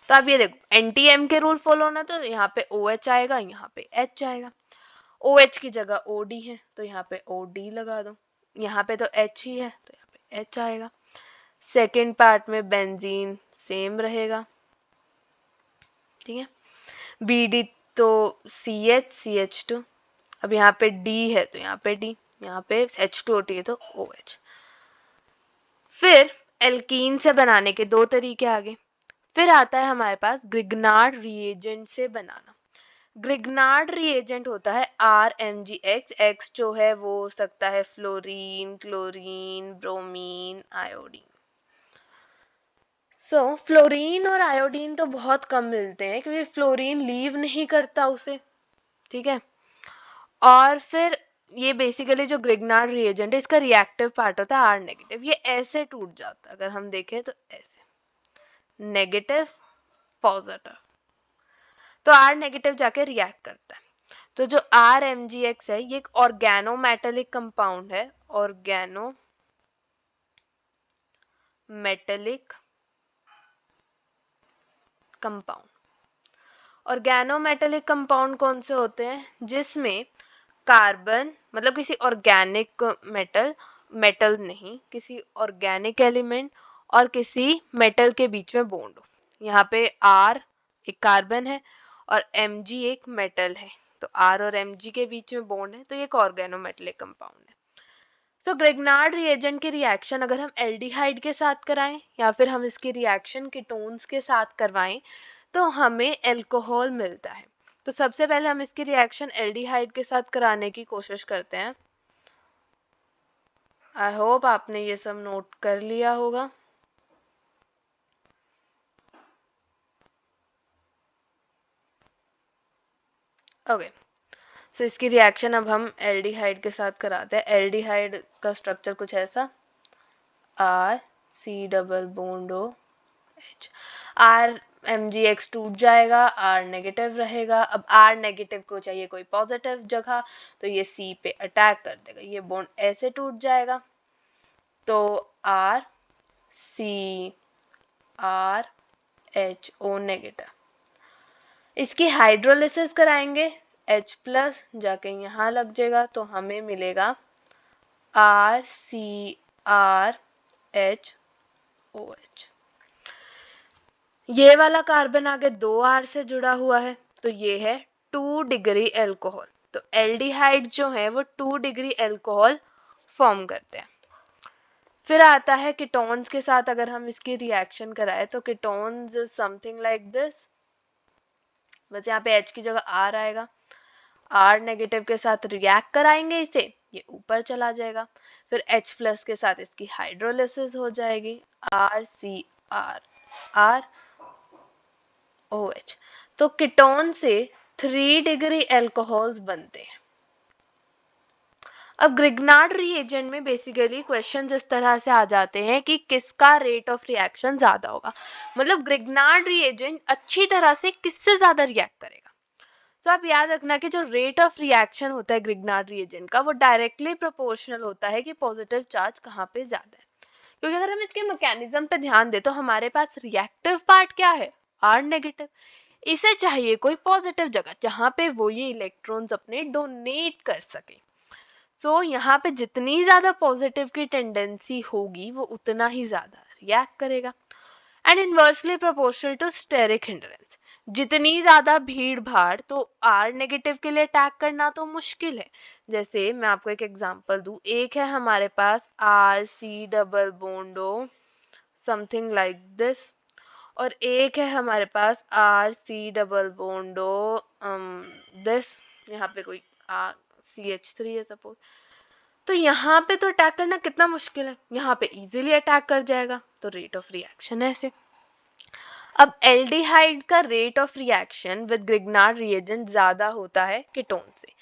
तो अब ये देखो NTM के रूल फॉलो होना, तो यहाँ पे OH आएगा, यहाँ पे H आएगा। OH की जगह OD है तो यहाँ पे OD लगा दो, यहाँ पे तो H ही है तो यहाँ पे H आएगा। सेकेंड पार्ट में बेंजीन सेम रहेगा, ठीक है। BD तो CH2, अब यहाँ पे D है तो यहाँ पे D, यहाँ पे H2OT है तो OH। फिर एल्कीन से बनाने के दो तरीके आगे। फिर आता है हमारे पास ग्रिग्नार्ड रिएजेंट से बनाना। ग्रिग्नार्ड रिएजेंट होता है RMgX, X जो है वो हो सकता है fluorine, chlorine, bromine, iodine. Fluorine और आयोडीन तो बहुत कम मिलते हैं क्योंकि फ्लोरीन लीव नहीं करता उसे, ठीक है। और फिर ये बेसिकली जो ग्रिग्नार्ड रिएजेंट है इसका रिएक्टिव पार्ट होता है R नेगेटिव, ये ऐसे टूट जाता है, अगर हम देखें तो ऐसे नेगेटिव पॉजिटिव, तो R नेगेटिव जाके रिएक्ट करता है। तो जो RMgX है ये एक ऑर्गेनोमेटेलिक कंपाउंड है, ऑर्गेनोमेटेलिक कंपाउंड। ऑर्गेनोमेटेलिक कंपाउंड कौन से होते हैं? जिसमें कार्बन मतलब किसी ऑर्गेनिक मेटल नहीं, किसी ऑर्गेनिक एलिमेंट और किसी मेटल के बीच में बॉन्ड हो। यहाँ पे R एक कार्बन है और Mg एक मेटल है, तो R और Mg के बीच में बॉन्ड है, तो ये एक ऑर्गेनोमेटेलिक कंपाउंड है। सो ग्रिग्नार्ड रिएजेंट की रिएक्शन अगर हम एल्डिहाइड के साथ कराएं या फिर हम इसकी रिएक्शन कीटोन्स के साथ करवाएं तो हमें अल्कोहल मिलता है। तो सबसे पहले हम इसकी रिएक्शन एल्डिहाइड के साथ कराने की कोशिश करते हैं। आई होप आपने ये सब नोट कर लिया होगा। ओके, सो इसकी रिएक्शन अब हम एल्डिहाइड के साथ कराते हैं। एल्डिहाइड का स्ट्रक्चर कुछ ऐसा, R C double bond O H। R MgX टूट जाएगा, R नेगेटिव रहेगा। अब R नेगेटिव को चाहिए कोई पॉजिटिव जगह, तो ये C पे अटैक कर देगा, ये बॉन्ड ऐसे टूट जाएगा। तो R C R H O negative. इसकी हाइड्रोलिसिस कराएंगे, H प्लस जाके यहाँ लग जाएगा, तो हमें मिलेगा R C R H O H। ये वाला कार्बन आगे 2R से जुड़ा हुआ है, तो ये है 2 डिग्री एल्कोहल। तो एल्डिहाइड जो है वो 2 डिग्री एल्कोहल फॉर्म करते हैं। फिर आता है कीटोन्स के साथ अगर हम इसकी रिएक्शन कराएं तो ketones is something like this. बस यहाँ पे H की जगह R आएगा, R नेगेटिव के साथ रिएक्ट कराएंगे इसे, ये ऊपर चला जाएगा। फिर H प्लस के साथ इसकी हाइड्रोलिसिस हो जाएगी, RCR OH। तो कीटोन से 3 डिग्री एल्कोहल्स बनते हैं। अब ग्रिग्नार्ड रिएजेंट में बेसिकली क्वेश्चंस इस तरह से आ जाते हैं कि किसका रेट ऑफ रिएक्शन ज्यादा होगा, मतलब ग्रिग्नार्ड रिएजेंट अच्छी तरह से किससे ज्यादा रिएक्ट करेगा। तो आप याद रखना कि जो रेट ऑफ रिएक्शन होता है ग्रिग्नार्ड रिएजेंट का वो डायरेक्टली प्रोपोर्शनल होता है कि पॉजिटिव चार्ज कहाँ पे ज्यादा है। क्योंकि अगर हम इसके मैकेनिज्म पे ध्यान दें तो हमारे पास रिएक्टिव पार्ट क्या है, R नेगेटिव। इसे चाहिए कोई पॉजिटिव जगह जहां पे वो ये इलेक्ट्रॉन्स अपने डोनेट कर सके। सो यहाँ पे जितनी ज्यादा पॉजिटिव की टेंडेंसी होगी वो उतना ही ज्यादा रिएक्ट करेगा। And inversely proportional to steric hindrance. जितनी ज्यादा भीड़ भाड़ तो R नेगेटिव के लिए अटैक करना तो मुश्किल है। जैसे मैं आपको एक एग्जांपल दूं, एक है हमारे पास R C double bond O something like this, और एक है हमारे पास R C double bond O this, यहाँ पे कोई CH3 है सपोज। तो यहाँ पे तो अटैक करना कितना मुश्किल है, यहाँ पे इजीली अटैक कर जाएगा, तो रेट ऑफ रिएक्शन ऐसे। अब एल्डिहाइड का rate of reaction with Grignard reagent ज्यादा होता है कीटोन से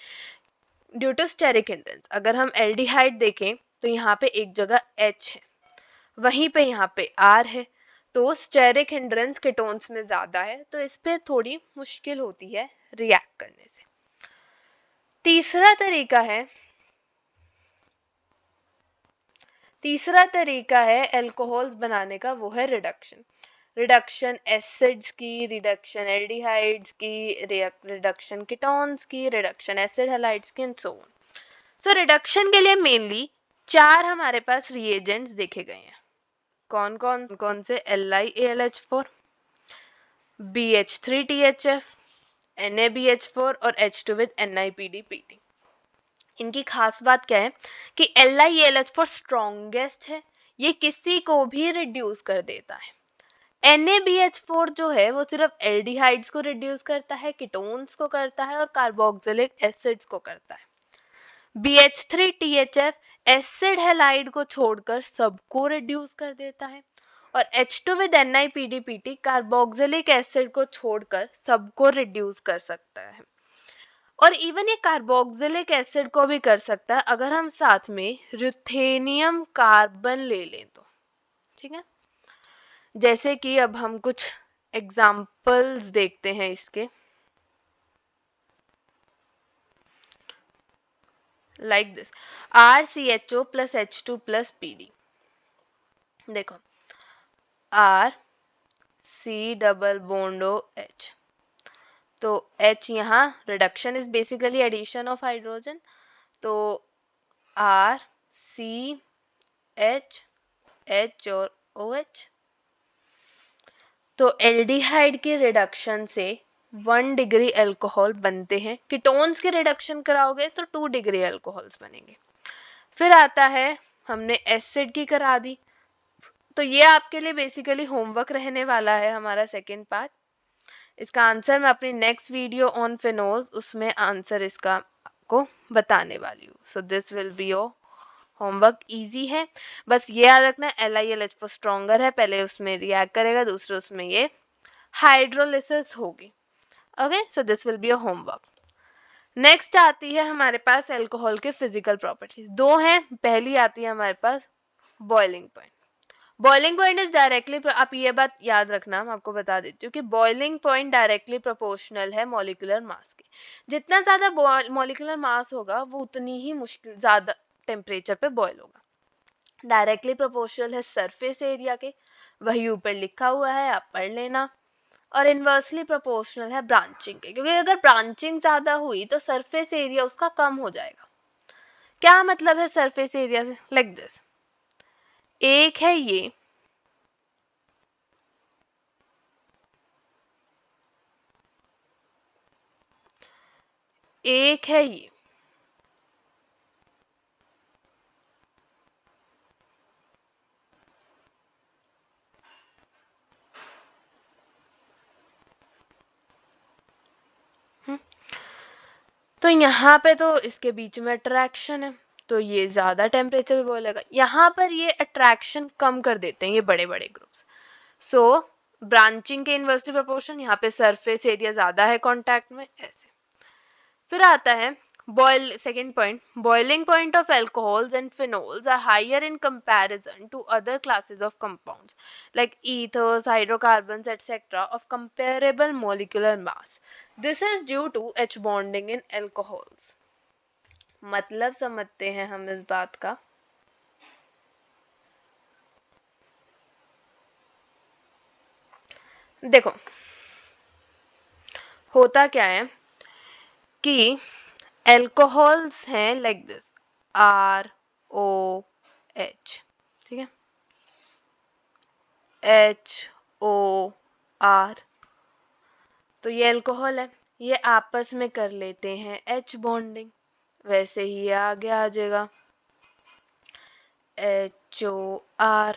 ड्यू टू स्टेरिक हिंड्रेंस। अगर हम एल्डिहाइड देखें तो यहाँ पे एक जगह H है, वहीं पे यहाँ पे R है, तो स्टेरिक हिंड्रेंस कीटोन्स में ज्यादा है, तो इस पे थोड़ी मुश्किल होती है रिएक्ट करने से। तीसरा तरीका है एल्कोहल्स बनाने का, वो है रिडक्शन। रिडक्शन एसिड्स की, रिडक्शन एल्डिहाइड्स की, रिडक्शन कीटोन्स की, रिडक्शन एसिड हैलाइड्स की and so on. So reduction के लिए मेनली 4 हमारे पास रिएजेंट्स देखे गए हैं। कौन कौन कौन से? LiAlH4, BH3THF, NaBH4 और H2 with NiPDPT। इनकी खास बात क्या है कि LiAlH4 स्ट्रॉन्गेस्ट है, ये किसी को भी रिड्यूस कर देता है। NaBH4 जो है वो सिर्फ एल्डिहाइड्स को रिड्यूस करता है, कीटोन्स को करता है और कार्बोक्सिलिक एसिड्स को करता है। BH3THF एसिड हैलाइड को छोड़कर सबको रिड्यूस कर देता है, और H2 with NiPDPT carboxylic acid को छोड़कर सबको रिड्यूस कर सकता है। और इवन ये कार्बोक्सिलिक एसिड को भी कर सकता है अगर हम साथ में रुथेनियम कार्बन ले लें तो, ठीक है। जैसे कि अब हम कुछ एग्जाम्पल्स देखते हैं इसके। Like this, RCHO plus H2 plus PD। देखो RC डबल बॉन्ड OH, तो H यहाँ reduction is basically addition of hydrogen, तो RCH H और OH। तो एल्डिहाइड के रिडक्शन से 1 डिग्री अल्कोहल बनते हैं, कीटोन्स के रिडक्शन कराओगे तो 2 डिग्री अल्कोहल्स बनेंगे। फिर आता है, हमने एसिड की करा दी, तो ये आपके लिए बेसिकली होमवर्क रहने वाला है हमारा सेकेंड पार्ट। इसका आंसर मैं अपनी नेक्स्ट वीडियो ऑन फिनोल्स, उसमें आंसर इसका आपको बताने वाली हूँ। सो this will be your homework, easy है, बस ये याद रखना LiLH4 स्ट्रॉन्गर है, पहले उसमें रिएक्ट करेगा, दूसरे उसमें ये हाइड्रोलिसिस होगी। Okay, so this will be your homework. Next आती है हमारे पास अल्कोहल के फिजिकल प्रॉपर्टीज, दो हैं। पहली आती है हमारे पास boiling point. Boiling point is directly, आप ये बात याद रखना, मैं आपको बता देती हूँ कि बॉइलिंग पॉइंट डायरेक्टली प्रोपोर्शनल है मॉलिक्यूलर मास के। जितना ज्यादा मॉलिक्यूलर मास होगा वो उतनी ही मुश्किल ज्यादा टेम्परेचर पे बॉयल होगा। डायरेक्टली प्रोपोर्शनल है सरफेस एरिया के, वही ऊपर लिखा हुआ है, आप पढ़ लेना। और इनवर्सली प्रोपोर्शनल है ब्रांचिंग के, क्योंकि अगर ब्रांचिंग ज्यादा हुई तो सरफेस एरिया उसका कम हो जाएगा। क्या मतलब है सरफेस एरिया से? लाइक दिस, एक है ये, एक है ये, तो यहाँ पे तो इसके बीच में अट्रैक्शन है, तो ये ज्यादा टेम्परेचर पे बोलेगा। यहाँ पर ये अट्रैक्शन कम कर देते हैं ये बड़े बड़े ग्रुप्स। सो ब्रांचिंग के इनवर्सली प्रोपोर्शन, यहाँ पे सरफेस एरिया ज्यादा है कांटेक्ट में, ऐसे। फिर आता है second point, boiling point of alcohols and phenols are higher in comparison to other classes of compounds like ethers, hydrocarbons, etc. of comparable molecular mass. This is due to H bonding in alcohols. मतलब समझते हैं हम इस बात का। देखो होता क्या है कि एल्कोहल्स हैं लाइक दिस, ROH, ठीक है, HOR, तो ये अल्कोहल है, ये आपस में कर लेते हैं H बॉन्डिंग, वैसे ही ये आगे आ जाएगा HOR,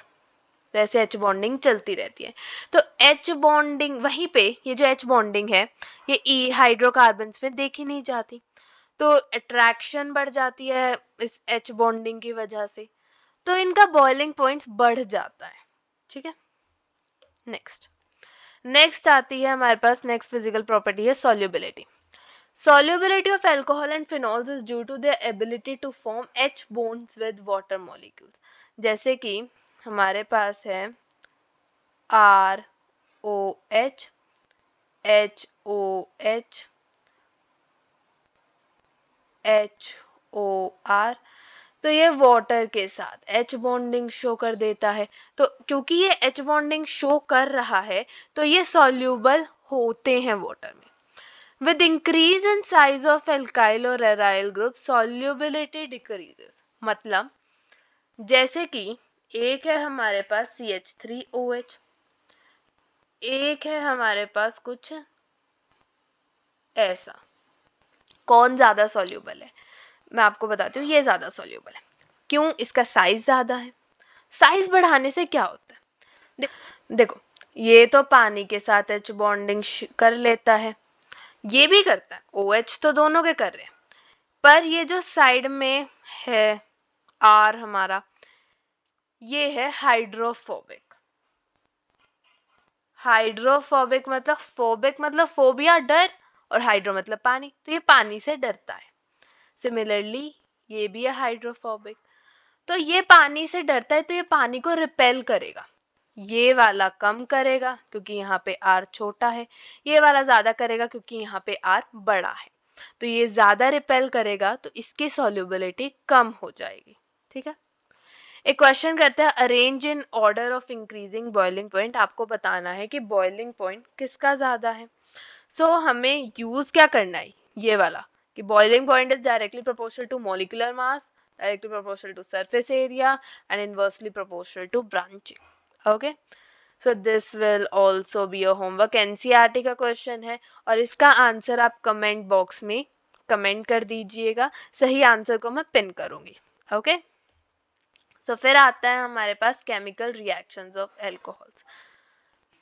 वैसे H बॉन्डिंग चलती रहती है। तो H बॉन्डिंग वहीं पे, ये जो H बॉन्डिंग है ये E हाइड्रोकार्बन्स में देखी नहीं जाती, तो अट्रैक्शन बढ़ जाती है इस H बॉन्डिंग की वजह से, तो इनका बॉइलिंग पॉइंट्स बढ़ जाता है, ठीक है। नेक्स्ट आती है हमारे पास, नेक्स्ट फिजिकल प्रॉपर्टी है solubility. Solubility of alcohol and phenols is due to their ability to form H bonds with water molecules. जैसे कि हमारे पास है ROH, HOH, HOR, तो ये वाटर के साथ H बॉन्डिंग शो कर देता है। तो क्योंकि ये H बॉन्डिंग शो कर रहा है तो ये सॉल्यूबल होते हैं वाटर में। With increase in size of alkyl or aryl group, solubility decreases. मतलब जैसे कि एक है हमारे पास CH3OH, एक है हमारे पास कुछ ऐसा, कौन ज्यादा सॉल्यूबल है? मैं आपको बताती हूँ, ये ज्यादा सॉल्यूबल है। क्यों? इसका साइज ज्यादा है। साइज बढ़ाने से क्या होता है? देखो ये तो पानी के साथ H बॉन्डिंग कर लेता है, ये भी करता है, OH तो दोनों के कर रहे हैं, पर ये जो साइड में है R हमारा, ये है हाइड्रोफोबिक। हाइड्रोफोबिक मतलब, फोबिक मतलब फोबिया डर, और हाइड्रो मतलब पानी, तो ये पानी से डरता है। सिमिलरली ये भी है हाइड्रोफोबिक, तो ये पानी से डरता है, तो ये पानी को रिपेल करेगा। ये वाला कम करेगा क्योंकि यहाँ पे R छोटा है, ये वाला ज्यादा करेगा क्योंकि यहाँ पे R बड़ा है। तो ये ज़्यादा रिपेल करेगा तो इसकी सॉल्युबिलिटी कम हो जाएगी। ठीक है, एक क्वेश्चन करते हैं, arrange in order of increasing boiling point. आपको बताना है कि बॉइलिंग पॉइंट किसका ज़्यादा है। सो हमें यूज़ क्या करना है, ये वाला कि boiling point is directly proportional to molecular mass, directly proportional to surface area and inversely proportional to branching. Okay, so this will also be a homework, NCERT का क्वेश्चन है और इसका आंसर आप कमेंट बॉक्स में comment कर दीजिएगा, सही answer को मैं पिन करूंगी। ओके, सो फिर आता है हमारे पास केमिकल रिएक्शंस ऑफ एल्कोहल्स।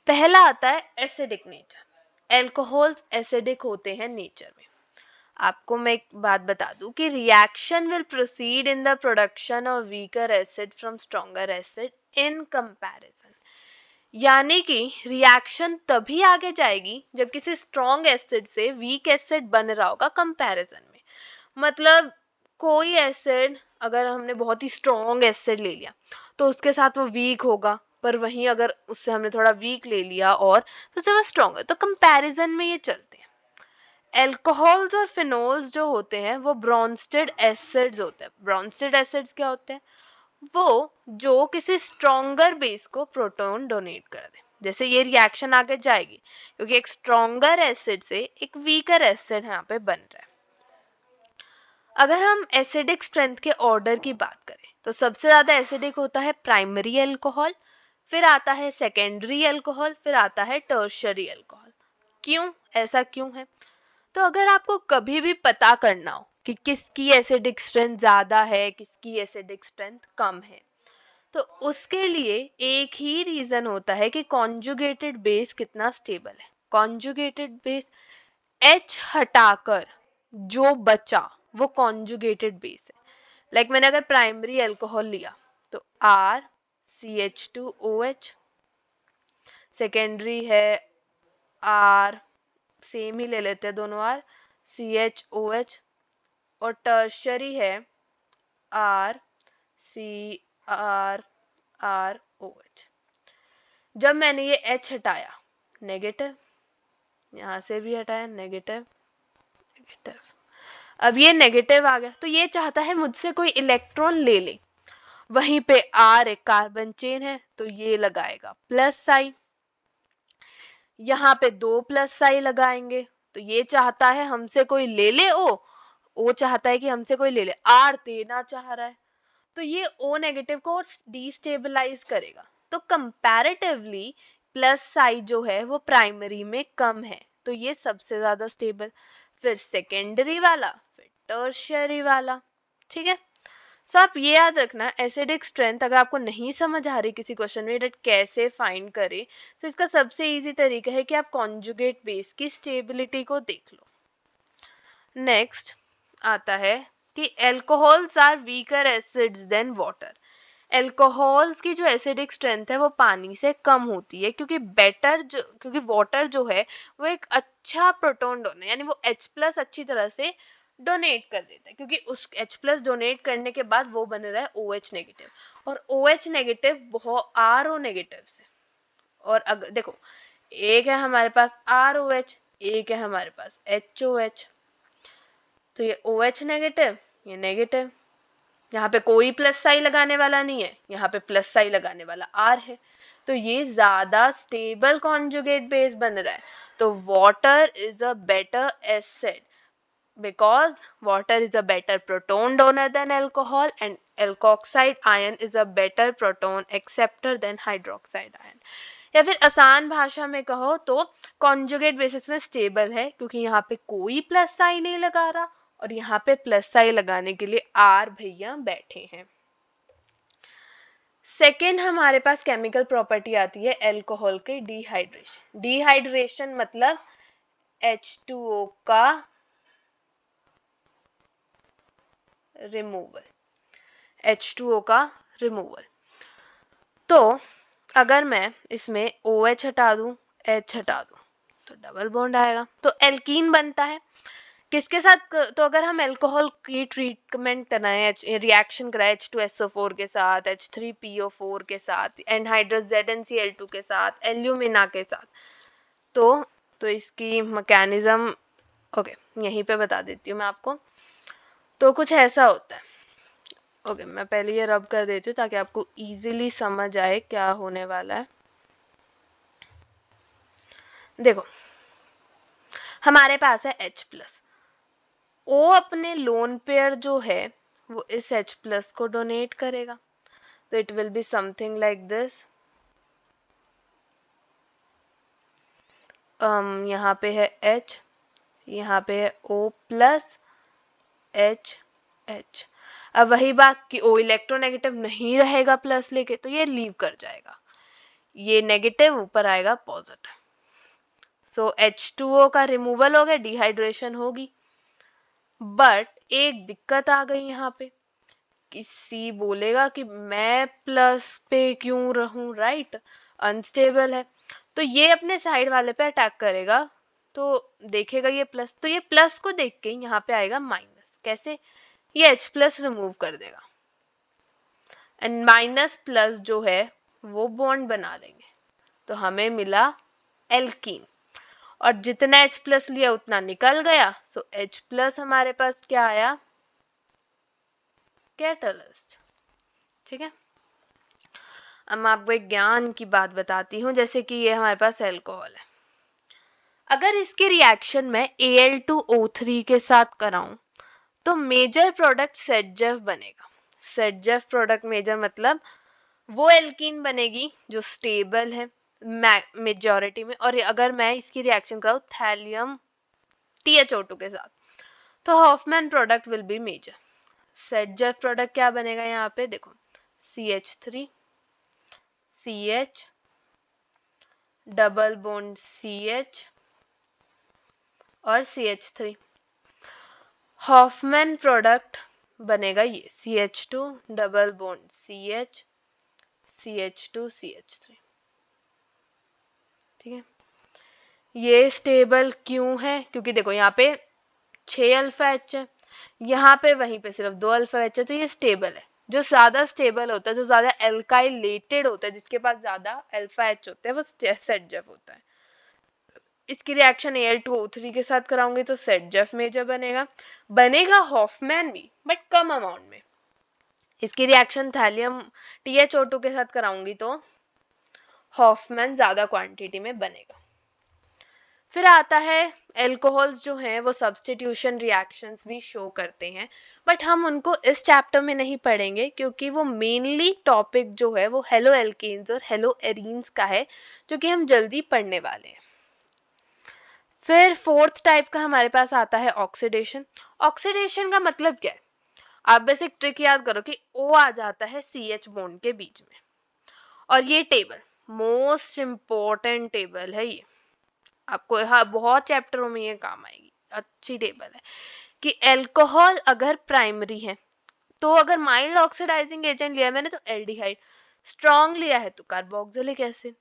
पहला आता है एसिडिक नेचर। एल्कोहल्स एसिडिक होते हैं नेचर में। आपको मैं एक बात बता दूं कि reaction will proceed in the production of weaker acid from stronger acid in comparison. यानी कि रिएक्शन तभी आगे जाएगी जब किसी स्ट्रॉन्ग एसिड से वीक एसिड बन रहा होगा कंपैरिजन में। मतलब कोई एसिड अगर हमने बहुत ही स्ट्रॉन्ग एसिड ले लिया तो उसके साथ वो वीक होगा, पर वहीं अगर उससे हमने थोड़ा वीक ले लिया और तो उससे वो स्ट्रॉन्ग है, तो कंपैरिजन में ये चलते हैं। एल्कोहल्स और फिनोल्स जो होते हैं वो ब्रॉन्स्टेड एसिड्स होते हैं। ब्रॉन्स्टेड एसिड्स क्या होते हैं, वो जो किसी स्ट्रॉन्गर बेस को प्रोटॉन डोनेट कर दे। जैसे ये रिएक्शन आगे जाएगी क्योंकि एक स्ट्रॉन्गर एसिड से एक वीकर एसिड यहाँ पे बन रहा है। अगर हम एसिडिक स्ट्रेंथ के ऑर्डर की बात करें तो सबसे ज्यादा एसिडिक होता है प्राइमरी अल्कोहल, फिर आता है सेकेंडरी अल्कोहल, फिर आता है टर्शियरी अल्कोहल। क्यों, ऐसा क्यों है? तो अगर आपको कभी भी पता करना हो कि किसकी एसिडिक स्ट्रेंथ ज्यादा है, किसकी एसिडिक स्ट्रेंथ कम है, तो उसके लिए एक ही रीजन होता है कि कॉन्जुगेटेड बेस कितना स्टेबल है। कॉन्जुगेटेड बेस H हटाकर जो बचा वो कॉन्जुगेटेड बेस है। लाइक मैंने अगर प्राइमरी अल्कोहल लिया तो RCH2OH, सेकेंडरी है R, सेम ही ले लेते हैं दोनों R, CHOH, और टर्शरी है RCRROH। जब मैंने ये H हटाया नेगेटिव, यहाँ से भी हटाया नेगेटिव नेगेटिव, अब ये नेगेटिव आ गया तो ये चाहता है मुझसे कोई इलेक्ट्रॉन ले ले। वहीं पे R एक कार्बन चेन है तो ये लगाएगा प्लस साइन, यहाँ पे 2 प्लस साइन लगाएंगे तो ये चाहता है हमसे कोई ले ले O चाहता है कि हमसे कोई ले ले, R देना चाह रहा है तो ये O नेगेटिव को डिस्टेबलाइज करेगा। तो कंपैरेटिवली प्लस साइड जो है वो प्राइमरी में कम है तो ये सबसे ज्यादा स्टेबल, फिर सेकेंडरी वाला, फिर टर्शियरी वाला। ठीक है, सो आप ये याद रखना, एसिडिक स्ट्रेंथ अगर आपको नहीं समझ आ रही किसी क्वेश्चन में डेट कैसे फाइंड करें, तो इसका सबसे इजी तरीका है कि आप कॉन्जुगेट बेस की स्टेबिलिटी को देख लो। नेक्स्ट आता है कि alcohols are weaker acids than water. Alcohols की जो एसिडिक स्ट्रेंथ है वो पानी से कम होती है क्योंकि वाटर जो है वो एक अच्छा प्रोटॉन डोनर, यानी वो H+ अच्छी तरह से डोनेट कर देता है, क्योंकि उस H+ डोनेट करने के बाद वो बन रहा है OH नेगेटिव, और OH नेगेटिव बहुत RO नेगेटिव से। और अगर देखो, एक है हमारे पास ROH, एक है हमारे पास HOH, तो ये OH नेगेटिव, ये नेगेटिव, यहाँ पे कोई प्लस साइन लगाने वाला नहीं है, यहाँ पे प्लस साइन लगाने वाला R है, तो ये ज्यादा स्टेबल कॉन्जुगेट बेस बन रहा है। तो water is a better acid because water is a better proton donor than alcohol and alkoxide ion is a better proton acceptor than hydroxide ion। या फिर आसान भाषा में कहो तो कॉन्जुगेट बेसिस में स्टेबल है क्योंकि यहाँ पे कोई प्लस साइन नहीं लगा रहा और यहाँ पे प्लस साइन लगाने के लिए R भैया बैठे हैं। सेकेंड हमारे पास केमिकल प्रॉपर्टी आती है एल्कोहल के डिहाइड्रेशन। डिहाइड्रेशन मतलब H2O का रिमूवल, H2O का रिमूवल। तो अगर मैं इसमें OH हटा दूं, H हटा दूं तो डबल बॉन्ड आएगा, तो एल्कीन बनता है। किसके साथ? तो अगर हम अल्कोहल की ट्रीटमेंट कराएं, रिएक्शन कराएं H2SO4 के साथ, H3PO4 के साथ, एनहाइड्रस ZnCl2 के साथ, एल्यूमिना के साथ, तो इसकी मैकेनिज्म ओके, यहीं पे बता देती हूँ मैं आपको। तो कुछ ऐसा होता है। ओके, मैं पहले ये रब कर देती हूँ ताकि आपको इजीली समझ आए क्या होने वाला है। देखो, हमारे पास है H+, ओ अपने लोन पेयर जो है वो इस H+ को डोनेट करेगा, तो it will be something like this. यहाँ पे है H, यहाँ पे है O+, H, H। अब वही बात कि O इलेक्ट्रोनेगेटिव नहीं रहेगा प्लस लेके, तो ये लीव कर जाएगा, ये नेगेटिव ऊपर आएगा पॉजिटिव। सो H2O का रिमूवल हो गया, डिहाइड्रेशन होगी। बट एक दिक्कत आ गई यहाँ पे कि C बोलेगा कि मैं प्लस पे क्यों रहूं, राइट, अनस्टेबल है। तो ये अपने साइड वाले पे अटैक करेगा, तो देखेगा ये प्लस, तो ये प्लस को देख के यहाँ पे आएगा माइनस। कैसे? ये H+ रिमूव कर देगा एंड माइनस प्लस जो है वो बॉन्ड बना लेंगे, तो हमें मिला एल्कीन। और जितना H+ लिया उतना निकल गया, सो H+ हमारे पास क्या आया? कैटलिस्ट। ठीक है, अब मैं आपको एक ज्ञान की बात बताती हूँ, जैसे कि ये हमारे पास अल्कोहल है। अगर इसके रिएक्शन में Al2O3 के साथ कराऊं तो मेजर प्रोडक्ट सेटजेफ बनेगा। सेटजेफ प्रोडक्ट मेजर मतलब वो एल्कीन बनेगी जो स्टेबल है मेजॉरिटी में, और अगर मैं इसकी रिएक्शन कराऊं थैलियम THO2 के साथ तो Hofmann product will be major. Saytzeff product क्या बनेगा? यहाँ पे देखो, CH3 CH double bond CH और CH3। हॉफमैन प्रोडक्ट बनेगा ये CH2 double bond CH CH2 CH3। ठीक है, ये स्टेबल क्यों है? क्योंकि देखो यहाँ पे 6 अल्फा H है, यहाँ पे वहीं पे सिर्फ 2 अल्फा H है, तो ये स्टेबल है। जो ज्यादा स्टेबल होता है, जो ज्यादा एल्काइलेटेड होता है, जिसके पास ज्यादा अल्फा H होते हैं, वो सेटजेफ होता है। इसकी रिएक्शन Al2O3 के साथ कराऊंगी तो सेटजेफ मेजर बनेगा हॉफमैन भी, बट कम अमाउंट में। इसकी रिएक्शन थैलियम THO2 के साथ कराऊंगी तो हॉफमैन ज्यादा क्वांटिटी में बनेगा। फिर आता है एल्कोहल्स जो हैं वो सब्स्टिट्यूशन रिएक्शंस भी शो करते हैं, बट हम उनको इस चैप्टर में नहीं पढ़ेंगे क्योंकि वो मेनली टॉपिक जो है वो हेलो एल्केन्स और हेलो एरीन्स का है, जो कि हम जल्दी पढ़ने वाले हैं। फिर फोर्थ टाइप का हमारे पास आता है ऑक्सीडेशन। ऑक्सीडेशन का मतलब क्या है? आप बस एक ट्रिक याद करो कि O आ जाता है CH बॉन्ड के बीच में, और ये टेबल मोस्ट इम्पोर्टेंट टेबल है, ये आपको बहुत चैप्टरों में ये काम आएगी। अच्छी टेबल है कि अल्कोहल अगर प्राइमरी है तो अगर माइल्ड ऑक्सीडाइजिंग एजेंट लिया है मैंने तो एल्डिहाइड, स्ट्रॉन्ग लिया है तो कार्बोक्सिलिक एसिड,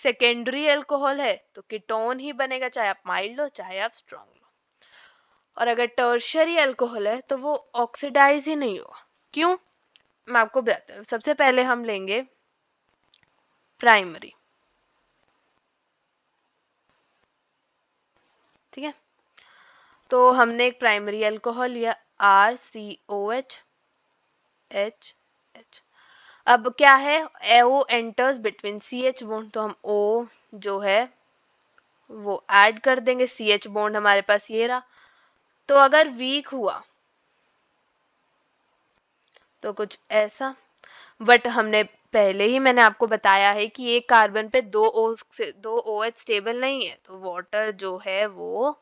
सेकेंडरी अल्कोहल है तो कीटोन ही बनेगा, चाहे आप माइल्ड लो चाहे आप स्ट्रॉन्ग लो। और अगर टर्शियरी अल्कोहल है तो वो ऑक्सीडाइज ही नहीं होगा। क्यों? मैं आपको बताता हूँ। सबसे पहले हम लेंगे प्राइमरी, ठीक है, तो हमने एक प्राइमरी अल्कोहल लिया RCOH H। अब क्या है? O enters between CH bond, तो हम O जो है वो ऐड कर देंगे। CH बॉन्ड हमारे पास ये रहा, तो अगर वीक हुआ तो कुछ ऐसा। बट हमने पहले ही मैंने आपको बताया है कि एक कार्बन पे दो OH स्टेबल नहीं है, तो वाटर जो है वो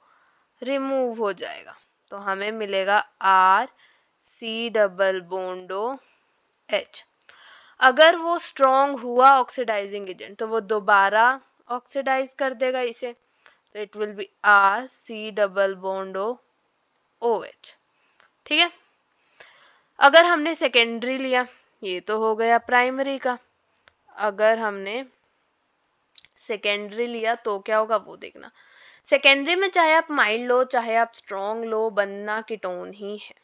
रिमूव हो जाएगा, तो हमें मिलेगा RC डबल बॉन्डो H। अगर वो स्ट्रॉन्ग हुआ ऑक्सीडाइजिंग एजेंट तो वो दोबारा ऑक्सीडाइज कर देगा इसे, तो it will be RC double बॉन्डो OH। ठीक है, अगर हमने सेकेंडरी लिया, ये तो हो गया प्राइमरी का। अगर हमने सेकेंडरी लिया तो क्या होगा वो देखना। सेकेंडरी में चाहे आप माइल्ड लो चाहे आप स्ट्रॉन्ग लो, बनना कीटोन ही है।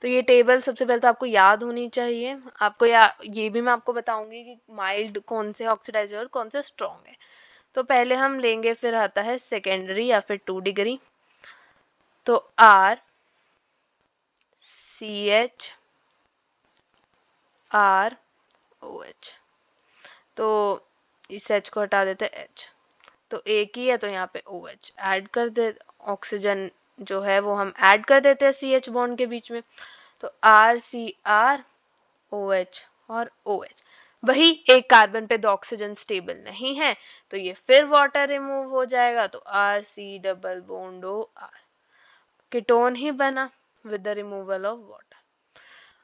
तो ये टेबल सबसे पहले तो आपको याद होनी चाहिए। आपको ये भी मैं आपको बताऊंगी कि माइल्ड कौन से ऑक्सीडाइजर और कौन से स्ट्रॉन्ग है। तो पहले हम लेंगे, फिर आता है सेकेंडरी या फिर 2 डिग्री। तो R CH R OH, तो इस H को हटा देते H, तो एक ही है तो यहाँ पे OH ऐड कर दे, ऑक्सीजन जो है वो हम ऐड कर देते हैं CH बॉन्ड के बीच में, तो RCR OH और OH। वही एक कार्बन पे 2 ऑक्सीजन स्टेबल नहीं है तो ये फिर वाटर रिमूव हो जाएगा, तो RC double bond OR, ketone ही बना with the removal of water.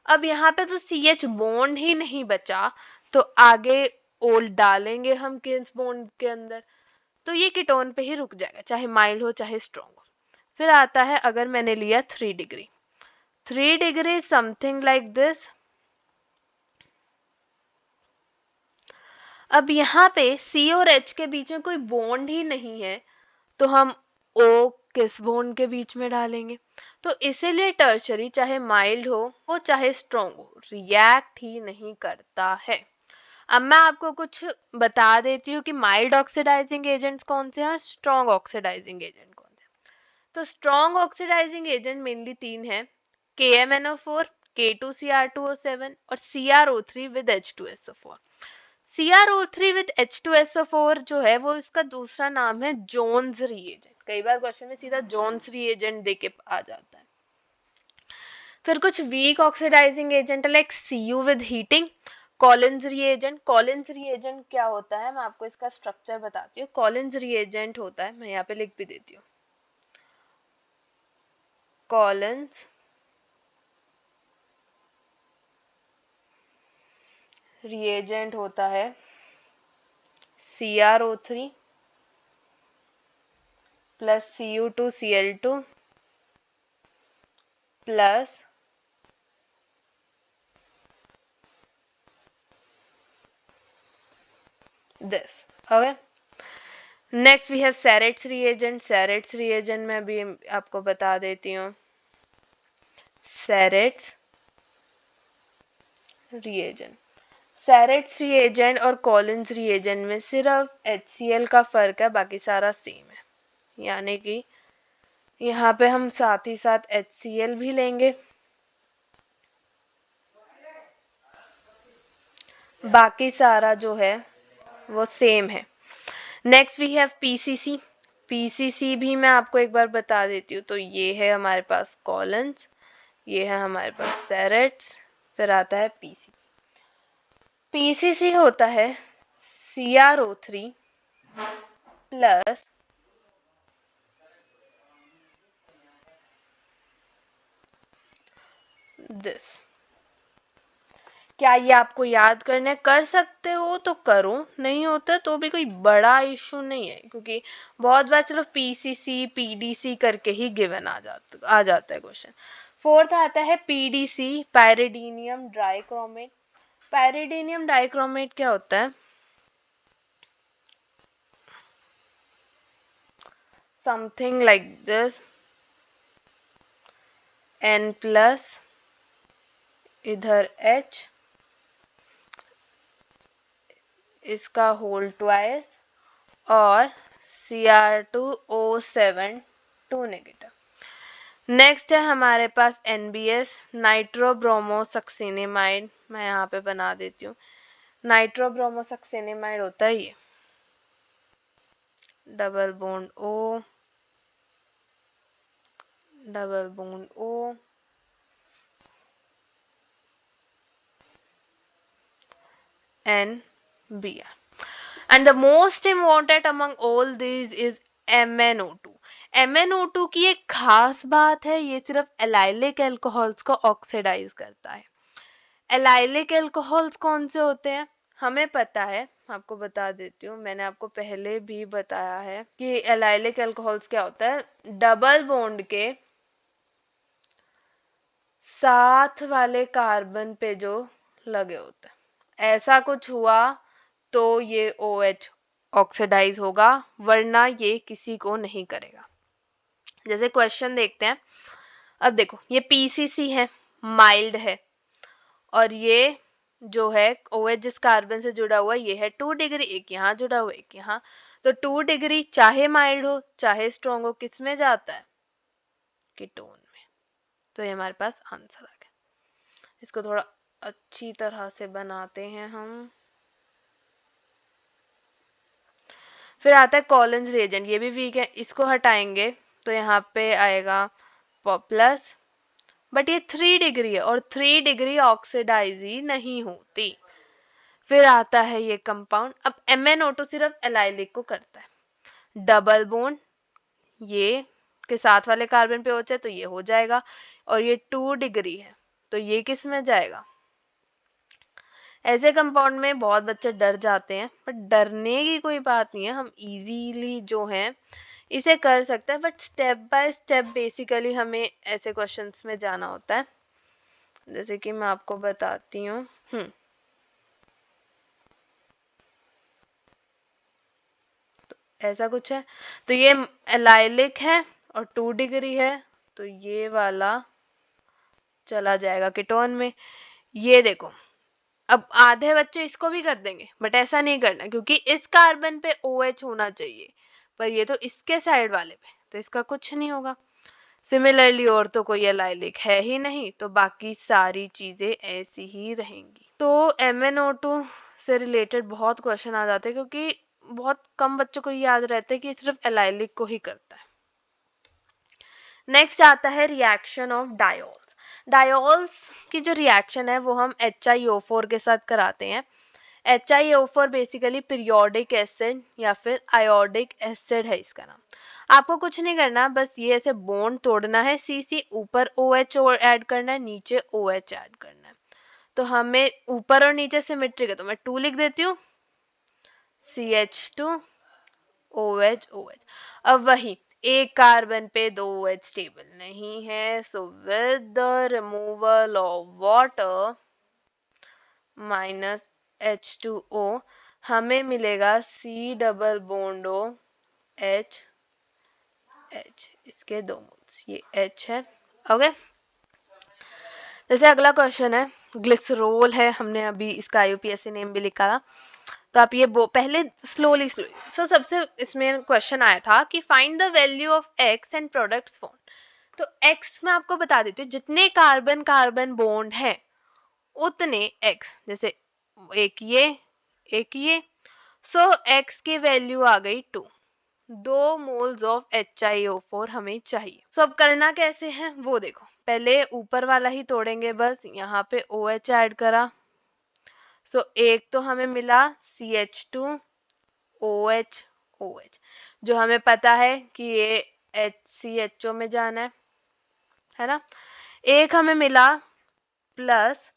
अब यहाँ पे तो CH बॉन्ड ही नहीं बचा, तो आगे ओल डालेंगे हम किस बॉन्ड के अंदर, तो ये कीटोन पे ही रुक जाएगा, चाहे माइल्ड हो चाहे स्ट्रॉन्ग हो। फिर आता है अगर मैंने लिया 3 degree, 3 degree something like this. अब यहाँ पे C और H के बीच में कोई बॉन्ड ही नहीं है, तो हम O किस बॉन्ड के बीच में डालेंगे, तो इसीलिए टर्शरी चाहे माइल्ड हो चाहे स्ट्रॉन्ग हो, रिएक्ट ही नहीं करता है। अब मैं आपको कुछ बता देती हूँ कि माइल्ड ऑक्सीडाइजिंग एजेंट्स कौन से हैं और स्ट्रॉन्ग ऑक्सीडाइजिंग एजेंट कौन से हैं। तो स्ट्रॉन्ग ऑक्सीडाइजिंग एजेंट मेनली 3 है, KMnO4, K2Cr2O7 और CrO3 with H2SO4। CrO3 with H2SO4 जो है वो इसका दूसरा नाम है जोन्स रिएजेंट। कई बार क्वेश्चन में सीधा जोन्स रिएजेंट देके आ जाता है। फिर कुछ weak oxidizing agent like Cu with heating, Collins reagent. Collins reagent क्या होता है, मैं आपको इसका स्ट्रक्चर बताती हूँ। कॉलिन्स रिएजेंट होता है, मैं यहाँ पे लिख भी देती हूँ, कॉलिन्स रिएजेंट होता है CrO3 plus Cu2Cl2 plus this. Okay. Next we have Sarets reagent. Sarets reagent में भी आपको बता देती हूँ, Sarets reagent। Sarets reagent और Collins reagent में सिर्फ HCl का फर्क है, बाकी सारा सेम है। यानी कि यहाँ पे हम साथ ही साथ HCl भी लेंगे, बाकी सारा जो है वो सेम है। Next we have PCC। PCC भी मैं आपको एक बार बता देती हूँ, तो ये है हमारे पास कॉलिन्स, ये है हमारे पास सेरेट्स, फिर आता है PCC। PCC होता है CrO3 प्लस दिस। क्या ये आपको याद करने कर सकते हो तो करो, नहीं होता तो भी कोई बड़ा इशू नहीं है, क्योंकि बहुत बार सिर्फ PCC PDC करके ही गिवन आ जाता है क्वेश्चन। फोर्थ आता है PDC, पायरिडीनियम डाइक्रोमेट। पायरिडीनियम डाइक्रोमेट क्या होता है, something like this, N plus इधर H, इसका होल ट्वाइस और Cr2O7 2 नेगेटिव। नेक्स्ट है हमारे पास NBS, नाइट्रोब्रोमोसक्सिनेमाइड। मैं यहाँ पे बना देती हूँ, नाइट्रोब्रोमोसक्सिनेमाइड होता है ये, double bond O double bond O NBr, and the most important among all these is MnO2। MnO2 की एक खास बात है, ये सिर्फ एलाइलिक एल्कोहल्स को ऑक्सीडाइज करता है। एलाइलिक एल्कोहल्स कौन से होते हैं हमें पता है, आपको बता देती हूँ, मैंने आपको पहले भी बताया है कि एलाइलिक एल्कोहल्स क्या होता है, डबल बॉन्ड के साथ वाले कार्बन पे जो लगे होते हैं, ऐसा कुछ हुआ तो ये OH ऑक्सीडाइज होगा, वरना ये किसी को नहीं करेगा। जैसे क्वेश्चन देखते हैं, अब देखो ये PCC है, माइल्ड है, और ये जो है OH जिस कार्बन से जुड़ा हुआ ये है 2 डिग्री, एक यहाँ जुड़ा हुआ एक यहाँ, तो 2 डिग्री चाहे माइल्ड हो चाहे स्ट्रॉन्ग हो किस में जाता है, कीटोन में। तो ये हमारे पास आंसर आ गया। इसको थोड़ा अच्छी तरह से बनाते हैं हम। फिर आता है कॉलिन्स रिएजेंट, ये भी वीक है, इसको हटाएंगे तो यहाँ पे आएगा प्लस, बट ये 3 डिग्री है और 3 डिग्री ऑक्सीडाइज ही नहीं होती। फिर आता है ये कंपाउंड, अब MnO2 सिर्फ एलाइलिक को करता है। डबल बॉन्ड ये के साथ वाले कार्बन पे हो जाए तो ये हो जाएगा, और ये 2 डिग्री है तो ये किस में जाएगा। ऐसे कंपाउंड में बहुत बच्चे डर जाते हैं, बट डरने की कोई बात नहीं है, हम इजीली जो है इसे कर सकते हैं, but step by step basically हमें ऐसे क्वेश्चंस में जाना होता है। जैसे कि मैं आपको बताती हूँ। तो ऐसा कुछ है, तो ये एलाइलिक है और 2 डिग्री है तो ये वाला चला जाएगा कीटोन में। ये देखो, अब आधे बच्चे इसको भी कर देंगे, बट ऐसा नहीं करना क्योंकि इस कार्बन पे OH होना चाहिए, पर ये तो इसके साइड वाले पे, तो इसका कुछ नहीं होगा। सिमिलरली और तो कोई एलाइलिक है ही नहीं, तो बाकी सारी चीजें ऐसी ही रहेंगी। तो MnO2 से रिलेटेड बहुत क्वेश्चन आ जाते हैं क्योंकि बहुत कम बच्चों को याद रहता है कि सिर्फ एलाइलिक को ही करता है। नेक्स्ट आता है रिएक्शन ऑफ डायोल्स। डायोल्स की जो रिएक्शन है वो हम HiO4 के साथ कराते हैं। HiO4 बेसिकली पीरियोडिक एसिड या फिर आयोडिक एसिड है इसका नाम। आपको कुछ नहीं करना, बस ये ऐसे बॉन्ड तोड़ना है, CC ऊपर OH और ऐड करना है, नीचे OH ऐड करना है। तो हमें ऊपर और नीचे सिमेट्रिक है तो मैं 2 लिख देती हूँ, CH2 OH OH। अब वही एक कार्बन पे 2 OH स्टेबल नहीं है, so with the removal of water minus H2O हमें मिलेगा C double bond O H H, इसके 2 मोल्स, ये H है। ओके, जैसे अगला क्वेश्चन है ग्लिसरॉल है, हमने अभी इसका IUPAC नेम भी लिखा था, तो आप ये पहले स्लोली सो सबसे इसमें क्वेश्चन आया था कि find the value of X and products form. तो X मैं आपको बता देती हूँ, जितने कार्बन कार्बन बॉन्ड है उतने X, जैसे एक ये, सो X की वैल्यू आ गई 2, 2 मोल्स ऑफ HiO4 हमें चाहिए। सो अब करना कैसे है वो देखो, पहले ऊपर वाला ही तोड़ेंगे, बस यहाँ पे OH ऐड करा, सो एक तो हमें मिला CH2 OH OH, जो हमें पता है कि ये HCHO में जाना है ना। एक हमें मिला प्लस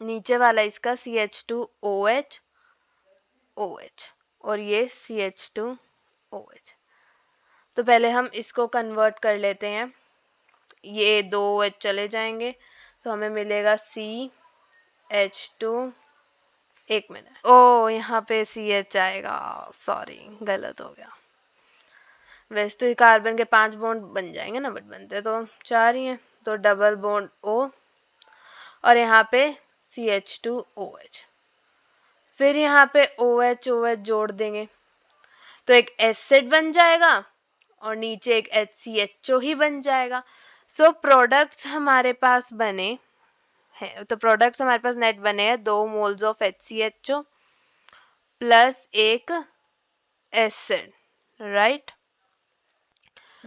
नीचे वाला इसका CH2 OH OH और ये CH2 OH। तो पहले हम इसको कन्वर्ट कर लेते हैं, ये 2 OH चले जाएंगे तो हमें मिलेगा CH2, एक मिनट, ओ यहाँ पे CH आएगा, सॉरी गलत हो गया। वैसे तो कार्बन के 5 बॉन्ड बन जाएंगे ना, बट बनते तो 4 ही हैं, तो डबल बॉन्ड O और यहाँ पे CH2OH, फिर यहाँ पे OH OH जोड़ देंगे तो एक एसिड बन जाएगा और नीचे एक HCHO ही बन जाएगा। सो प्रोडक्ट्स हमारे पास बने हैं, तो प्रोडक्ट्स हमारे पास नेट बने हैं 2 मोल्स ऑफ HCHO प्लस एक एसिड, राइट।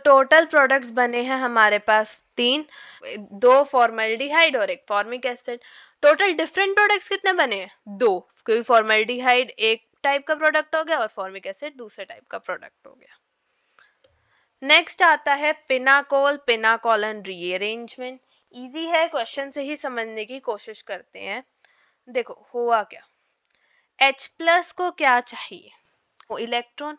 टोटल प्रोडक्ट्स बने हैं हमारे पास 3, 2 फॉर्मल्डिहाइड और एक formic acid. Total different products कितने बने हैं? 2, क्योंकि फॉर्मल्डिहाइड एक टाइप का प्रोडक्ट हो गया और फॉर्मिक एसिड दूसरे टाइप का प्रोडक्ट हो गया। नेक्स्ट आता है पिनाकोल, पिनाकोलन रीअरेंजमेंट। इजी है, क्वेश्चन से ही समझने की कोशिश करते हैं। देखो हुआ क्या, H+ को क्या चाहिए? वो इलेक्ट्रॉन।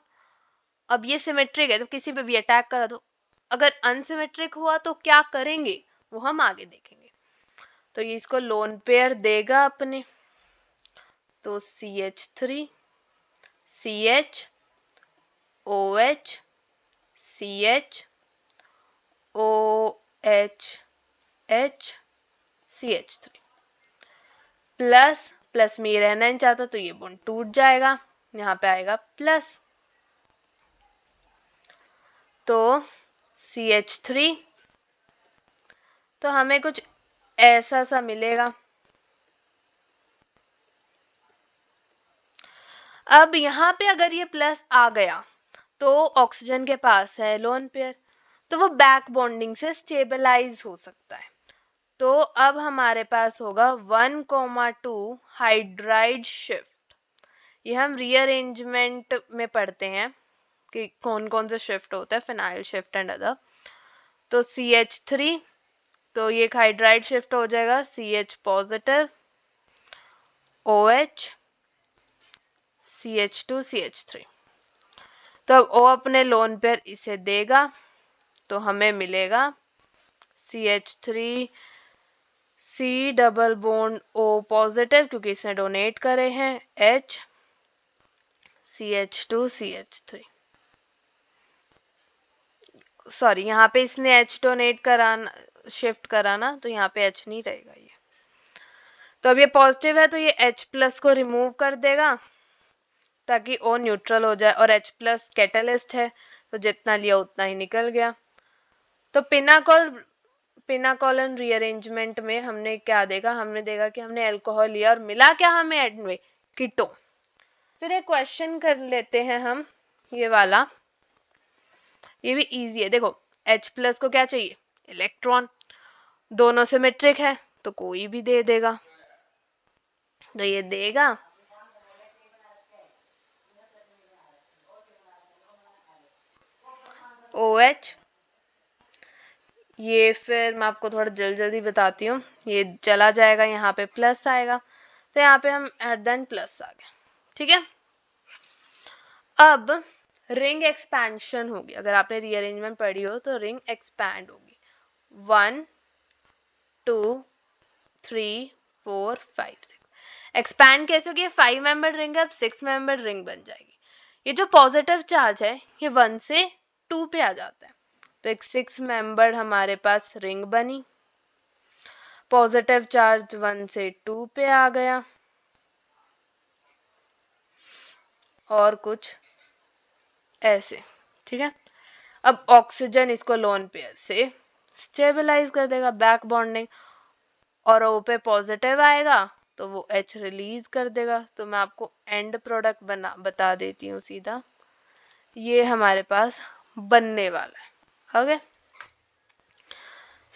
अब ये सिमेट्रिक है तो किसी पे भी अटैक करा दो, अगर अनसिमेट्रिक हुआ तो क्या करेंगे वो हम आगे देखेंगे। तो ये इसको लोन पेयर देगा अपने, तो CH3 CH OH CH OH H CH3 plus plus में ये रहना नहीं चाहता तो ये बॉन्ड टूट जाएगा, यहाँ पे आएगा प्लस, तो CH3, तो हमें कुछ ऐसा सा मिलेगा। अब यहाँ पे अगर ये प्लस आ गया तो ऑक्सीजन के पास है लोन पेयर, तो वो बैक बॉन्डिंग से स्टेबलाइज हो सकता है। तो अब हमारे पास होगा 1,2 हाइड्राइड शिफ्ट। ये हम रीअरेंजमेंट में पढ़ते हैं कि कौन कौन से शिफ्ट होता है, फिनाइल शिफ्ट एंड अदर। तो CH3, तो ये हाइड्राइड शिफ्ट हो जाएगा CH positive, OH, CH2, CH3। तो अब O अपने लोन पेयर इसे देगा, तो हमें मिलेगा CH3 C double bond O positive, क्योंकि इसने डोनेट करे हैं, H, CH2, CH3। सॉरी, यहाँ पे इसने H डोनेट कराना, शिफ्ट कराना, तो यहाँ पे H नहीं रहेगा ये। तो अब ये पॉजिटिव है तो ये H प्लस को रिमूव कर देगा ताकि O न्यूट्रल हो जाए, और H प्लस कैटलिस्ट है तो जितना लिया उतना ही निकल गया। तो पिनाकोलन रीअरेंजमेंट में हमने क्या देखा, हमने देखा कि हमने अल्कोहल लिया और मिला क्या हमें एंड में, कीटोन। फिर एक क्वेश्चन कर लेते हैं हम, ये वाला, ये भी इजी है। देखो H प्लस को क्या चाहिए, इलेक्ट्रॉन, दोनों सिमेट्रिक है तो कोई भी दे देगा, तो ये देगा OH। ये फिर मैं आपको थोड़ा जल्दी बताती हूँ, ये चला जाएगा, यहाँ पे प्लस आएगा, तो यहाँ पे हम एट द एंड प्लस आ गया। ठीक है, अब रिंग एक्सपेंशन होगी। अगर आपने रीअरेंजमेंट पढ़ी हो तो रिंग एक्सपैंड होगी। 1 2 3 4 5 6 एक्सपैंड कैसे होगी, 5 मेंबर रिंग अब 6 मेंबर रिंग बन जाएगी। ये जो पॉजिटिव चार्ज है ये 1 से 2 पे आ जाता है, तो एक 6 मेंबर हमारे पास रिंग बनी। पॉजिटिव चार्ज 1 से 2 पे आ गया, और कुछ ऐसे। ठीक है, अब ऑक्सीजन इसको लोन पेयर से स्टेबलाइज कर देगा, बैक बॉन्डिंग, और O पे पॉजिटिव आएगा तो वो H रिलीज कर देगा। तो मैं आपको एंड प्रोडक्ट बता देती हूँ सीधा, ये हमारे पास बनने वाला है। ओके,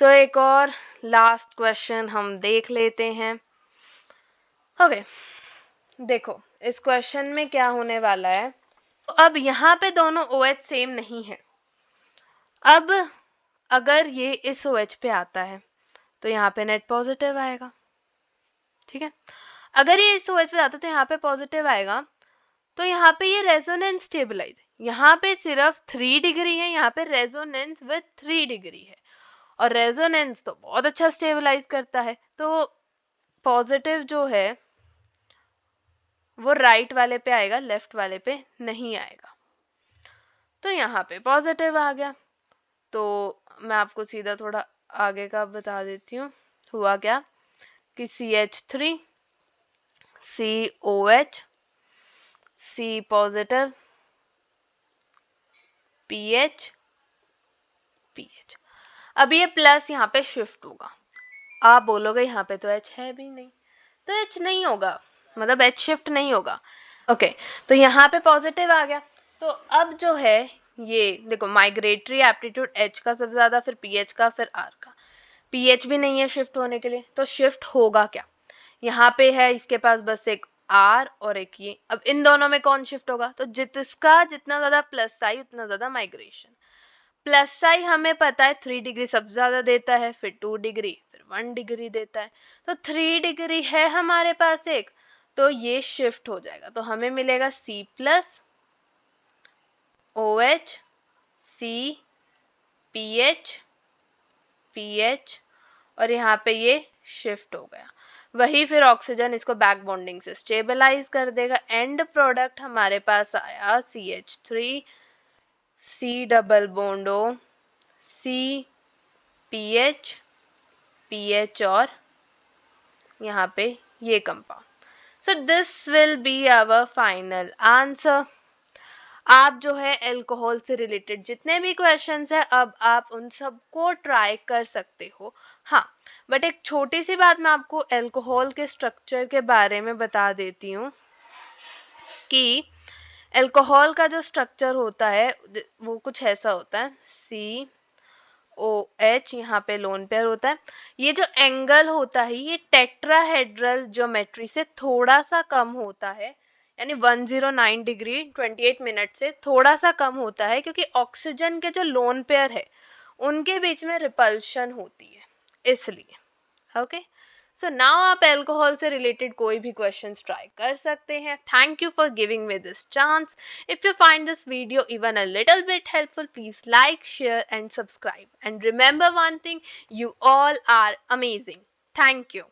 सो एक और लास्ट क्वेश्चन हम देख लेते हैं। ओके, देखो इस क्वेश्चन में क्या होने वाला है। तो अब यहाँ पे दोनों OH सेम नहीं है। अब अगर ये इस OH पे आता है तो यहाँ पे नेट पॉजिटिव आएगा। ठीक है, अगर ये इस OH पे आता है तो यहाँ पे पॉजिटिव आएगा, तो यहाँ पे ये रेजोनेंस स्टेबलाइज है। यहाँ पे सिर्फ 3 डिग्री है, यहाँ पे रेजोनेंस विद 3 डिग्री है, और रेजोनेंस तो बहुत अच्छा स्टेबलाइज करता है। तो पॉजिटिव जो है वो राइट वाले पे आएगा, लेफ्ट वाले पे नहीं आएगा। तो यहाँ पे पॉजिटिव आ गया। तो मैं आपको सीधा थोड़ा आगे का बता देती हूँ, हुआ क्या कि CH3 COH C positive PH PH। अब ये प्लस यहाँ पे शिफ्ट होगा। आप बोलोगे यहाँ पे तो H है भी नहीं, तो H नहीं होगा, मतलब H शिफ्ट नहीं होगा। ओके, तो यहाँ पे पॉजिटिव आ गया। तो अब जो है ये देखो, माइग्रेटरी एप्टीट्यूड H का सबसे ज्यादा, फिर PH का, फिर R का। PH भी नहीं है शिफ्ट होने के लिए, तो शिफ्ट होगा क्या, यहाँ पे है इसके पास बस एक R और एक ये। अब इन दोनों में कौन शिफ्ट होगा, तो जिसका जितना ज्यादा प्लस आई उतना ज्यादा माइग्रेशन। प्लस आई हमें पता है 3 डिग्री सबसे ज्यादा देता है, फिर 2 डिग्री, फिर 1 डिग्री देता है, तो 3 डिग्री है हमारे पास एक, तो ये शिफ्ट हो जाएगा। तो हमें मिलेगा C plus OH C PH PH, और यहाँ पे ये शिफ्ट हो गया। वही फिर ऑक्सीजन इसको बैक बॉन्डिंग से स्टेबलाइज कर देगा। एंड प्रोडक्ट हमारे पास आया CH3 C double bond O C PH PH, और यहाँ पे ये compound. So this will be our final answer. आप जो है अल्कोहल से रिलेटेड जितने भी क्वेश्चंस है अब आप उन सबको ट्राई कर सकते हो। हाँ, बट एक छोटी सी बात मैं आपको अल्कोहल के स्ट्रक्चर के बारे में बता देती हूँ कि अल्कोहल का जो स्ट्रक्चर होता है वो कुछ ऐसा होता है, COH यहाँ पे लोन पेयर होता है। ये जो एंगल होता है ये टेट्राहेड्रल ज्योमेट्री से थोड़ा सा कम होता है, यानी 109 डिग्री 28 मिनट से थोड़ा सा कम होता है, क्योंकि ऑक्सीजन के जो लोन पेयर है उनके बीच में रिपल्शन होती है, इसलिए। ओके, सो नाउ आप अल्कोहल से रिलेटेड कोई भी क्वेश्चंस ट्राई कर सकते हैं। Thank you for giving me this chance. If you find this video even a little bit helpful, please like, share and subscribe, and remember one thing, you all are amazing. Thank you.